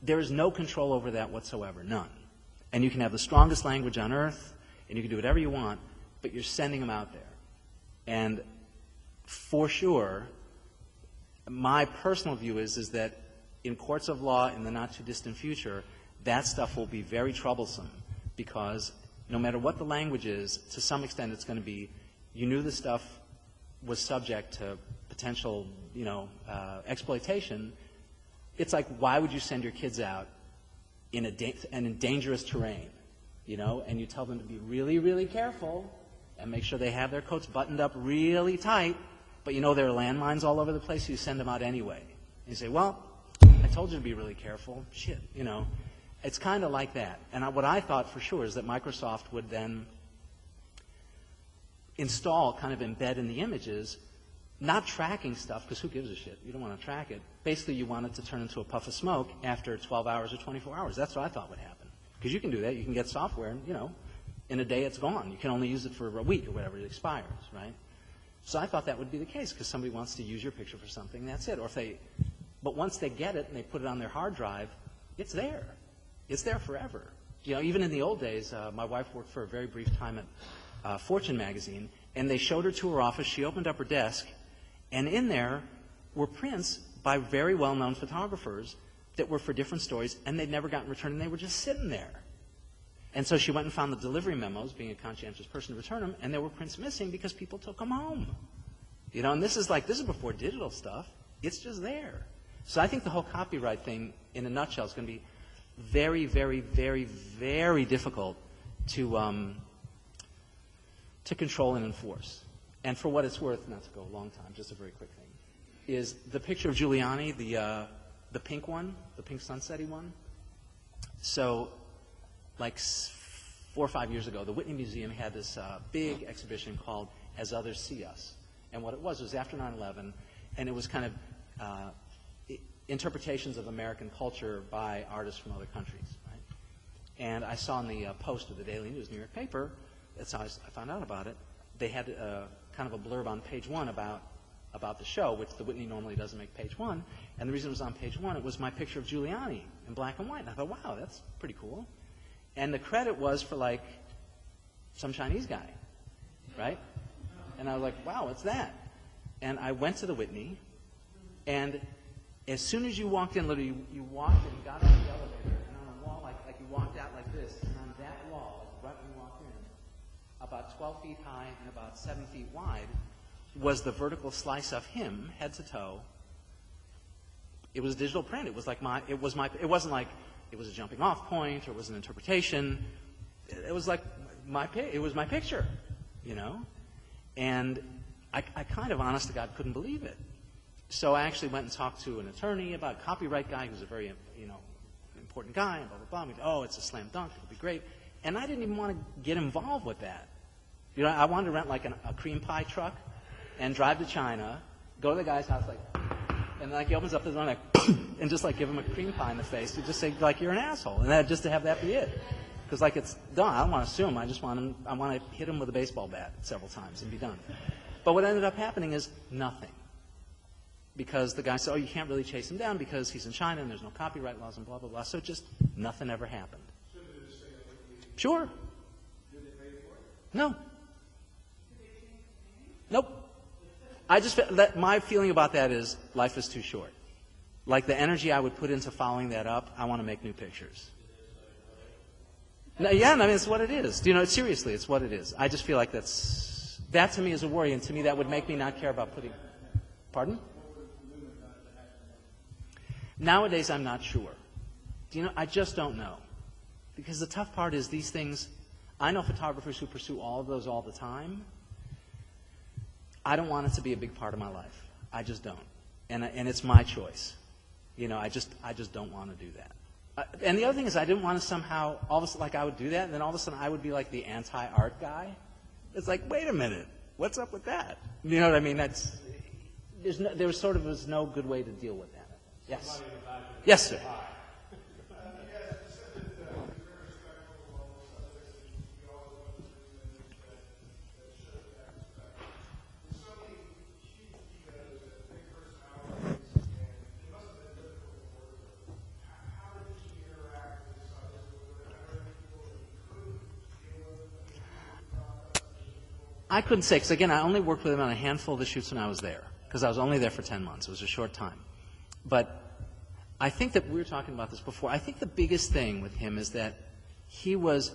there is no control over that whatsoever, none. And you can have the strongest language on earth, and you can do whatever you want, but you're sending them out there. And for sure, my personal view is that in courts of law in the not-too-distant future, that stuff will be very troublesome because no matter what the language is, to some extent it's going to be, you knew the stuff was subject to potential, exploitation. It's like, why would you send your kids out in dangerous terrain, and you tell them to be really, really careful and make sure they have their coats buttoned up really tight, but there are landmines all over the place, so you send them out anyway. And you say, well, I told you to be really careful. Shit, It's kind of like that. And what I thought for sure is that Microsoft would then install, kind of embed in the images, not tracking stuff, because who gives a shit? You don't want to track it. Basically, you want it to turn into a puff of smoke after 12 hours or 24 hours. That's what I thought would happen. Because you can do that. You can get software, and, in a day it's gone. You can only use it for a week or whatever. It expires, right? So I thought that would be the case, because somebody wants to use your picture for something, that's it. But once they get it and they put it on their hard drive, it's there. It's there forever. Even in the old days, my wife worked for a very brief time at Fortune magazine, and they showed her to her office. She opened up her desk, and in there were prints by very well-known photographers that were for different stories, and they'd never gotten returned, and they were just sitting there. And so she went and found the delivery memos, being a conscientious person to return them, and there were prints missing because people took them home. And this is before digital stuff. It's just there. So I think the whole copyright thing, in a nutshell, is going to be very, very, very, very difficult to control and enforce. And for what it's worth, not to go a long time, just a very quick thing, is the picture of Giuliani, the pink one, the pink sunset-y one. So, like 4 or 5 years ago, the Whitney Museum had this big exhibition called As Others See Us. And what it was after 9/11, and it was kind of interpretations of American culture by artists from other countries, right? And I saw in the Post of the Daily News, New York paper, that's how I found out about it, they had kind of a blurb on page 1 about the show, which the Whitney normally doesn't make page 1. And the reason it was on page 1, it was my picture of Giuliani in black and white. And I thought, wow, that's pretty cool. And the credit was for, like, some Chinese guy, right? And I was like, wow, what's that? And I went to the Whitney, and as soon as you walked in, literally, you walked and you got on the elevator, and on a wall, like you walked out like this, and on that wall, like right when you walked in, about 12 feet high and about 7 feet wide, was the vertical slice of him, head to toe. It was digital print. It was like it wasn't like it was a jumping off point or it was an interpretation. It was like it was my picture, And I kind of, honest to God, couldn't believe it. So I actually went and talked to an attorney about a copyright guy who's a very, important guy, and blah, blah, blah. Oh, it's a slam dunk. It'll be great. And I didn't even want to get involved with that. I wanted to rent like a cream pie truck and drive to China, go to the guy's house like, And like he opens up the door and like, and just like give him a cream pie in the face. You just say like you're an asshole, and that just to have that be it. Because like it's done. I don't want to sue him. I just want him. I want to hit him with a baseball bat several times and be done. But what ended up happening is nothing. Because the guy said, oh, you can't really chase him down because he's in China and there's no copyright laws and blah, blah, blah. So just nothing ever happened. Sure. No. Nope. I just my feeling about that is life is too short. Like the energy I would put into following that up, I want to make new pictures. No, yeah, I mean, it's what it is. You know, seriously, it's what it is. I just feel like that to me is a worry, and to me that would make me not care about putting. Pardon? Nowadays, I'm not sure. Do you know? I just don't know, because the tough part is these things. I know photographers who pursue all of those all the time. I don't want it to be a big part of my life. I just don't, and it's my choice. You know, I just don't want to do that. And the other thing is, I didn't want to somehow all of a sudden, like I would do that, and then all of a sudden I would be like the anti-art guy. It's like, wait a minute, what's up with that? You know what I mean? There was no good way to deal with that. Yes. Yes, sir. I couldn't say, because again, I only worked with him on a handful of the shoots when I was there, because I was only there for 10 months. It was a short time. But I think that we were talking about this before. I think the biggest thing with him is that he was,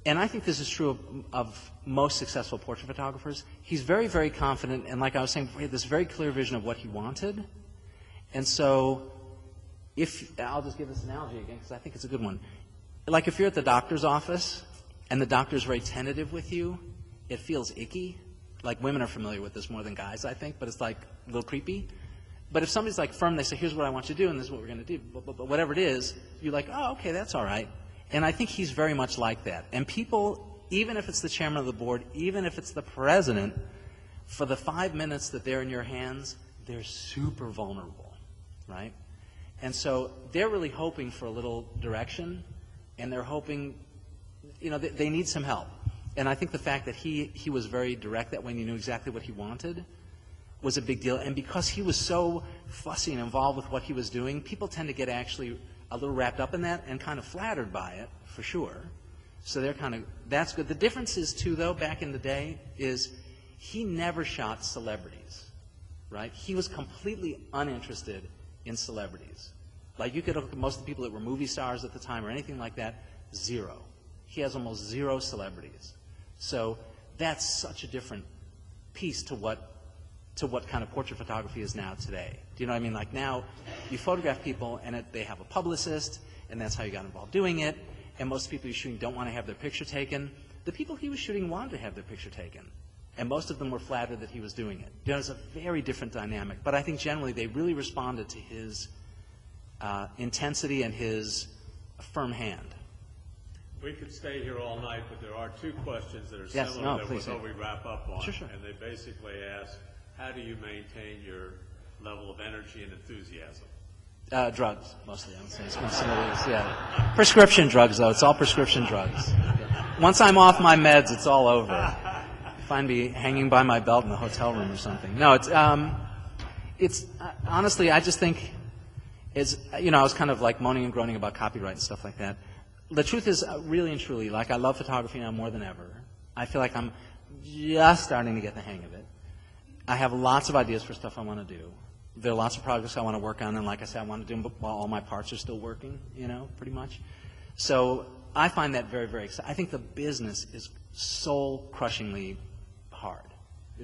and I think this is true of most successful portrait photographers, he's very, very confident, and like I was saying, he had this very clear vision of what he wanted. And so, I'll just give this analogy again, because I think it's a good one. Like if you're at the doctor's office, and the doctor's very tentative with you, it feels icky. Like women are familiar with this more than guys, I think, but it's like a little creepy. But if somebody's like firm, they say, here's what I want you to do, and this is what we're going to do. But whatever it is, you're like, oh, okay, that's all right. And I think he's very much like that. And people, even if it's the chairman of the board, even if it's the president, for the 5 minutes that they're in your hands, they're super vulnerable, right? And so they're really hoping for a little direction, and they're hoping, you know, they need some help. And I think the fact that he was very direct that way and he knew exactly what he wanted was a big deal. And because he was so fussy and involved with what he was doing, people tend to get actually a little wrapped up in that and kind of flattered by it, for sure. So that's good. The difference is, too, though, back in the day, is he never shot celebrities, right? He was completely uninterested in celebrities. Like you could look at most of the people that were movie stars at the time or anything like that, zero. He has almost zero celebrities. So that's such a different piece to what kind of portrait photography is now today. Do you know what I mean? Like now, you photograph people and they have a publicist, and that's how you got involved doing it. And most people you're shooting don't want to have their picture taken. The people he was shooting wanted to have their picture taken, and most of them were flattered that he was doing it. You know, it's a very different dynamic. But I think generally they really responded to his intensity and his firm hand. We could stay here all night, but there are two questions that are similar that we wrap up on. Sure. And they basically ask, how do you maintain your level of energy and enthusiasm? Drugs, mostly, I would say. Yeah. Prescription drugs, though. It's all prescription drugs. Once I'm off my meds, it's all over. You find me hanging by my belt in the hotel room or something. No, it's honestly, I just think I was kind of like moaning and groaning about copyright and stuff like that. The truth is, really and truly, like I love photography now more than ever. I feel like I'm just starting to get the hang of it. I have lots of ideas for stuff I want to do. There are lots of projects I want to work on, and like I said, I want to do them while all my parts are still working, pretty much. So I find that very, very exciting. I think the business is soul-crushingly hard.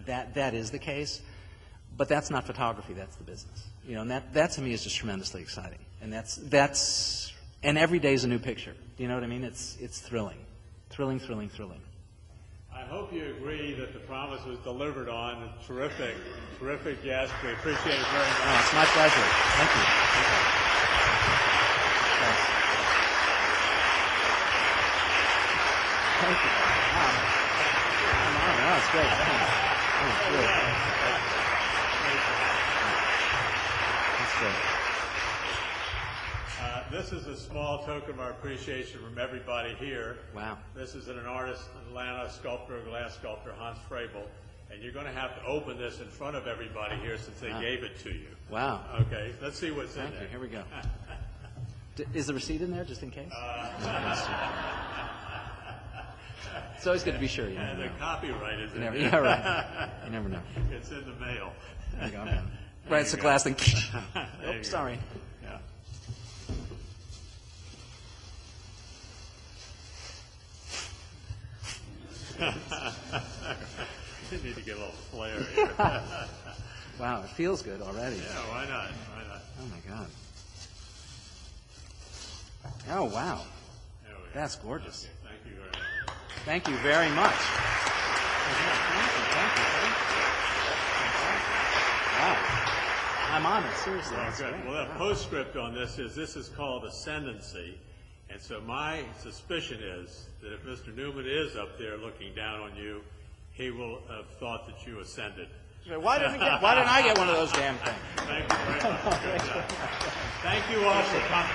That is the case, but that's not photography, that's the business. And that to me is just tremendously exciting. And and every day is a new picture. Do you know what I mean? It's thrilling. Thrilling, thrilling, thrilling. I hope you agree that the promise was delivered on. Terrific, terrific guest. We appreciate it very much. Oh, it's my pleasure. Thank you. Thank you. Wow. That's great. Thanks. That was good. is a small token of our appreciation from everybody here. Wow. This is an artist, Atlanta sculptor, glass sculptor, Hans Frabel. And you're going to have to open this in front of everybody here since they gave it to you. Wow. Okay, let's see what's in Thank there. you. Here we go. Is the receipt in there, just in case? It's always good to be sure. You never And the know. copyright is in there. Yeah, right. You never know. It's in the mail. There you go. Right, it's a glass thing. There you Oops, go. sorry. Yeah. You need to get a little flair here. Wow, it feels good already. Yeah, why not? Why not? Oh my God. Oh wow, There we go. that's gorgeous. Okay, thank you very much. Thank you very much. Wow, I'm honored. Seriously, Well, that's good. great. Well, the Wow. postscript on this is called ascendancy. And so my suspicion is that if Mr. Newman is up there looking down on you, he will have thought that you ascended. Why didn't I get one of those damn things? Thank you very much. Good job. Thank you all for coming.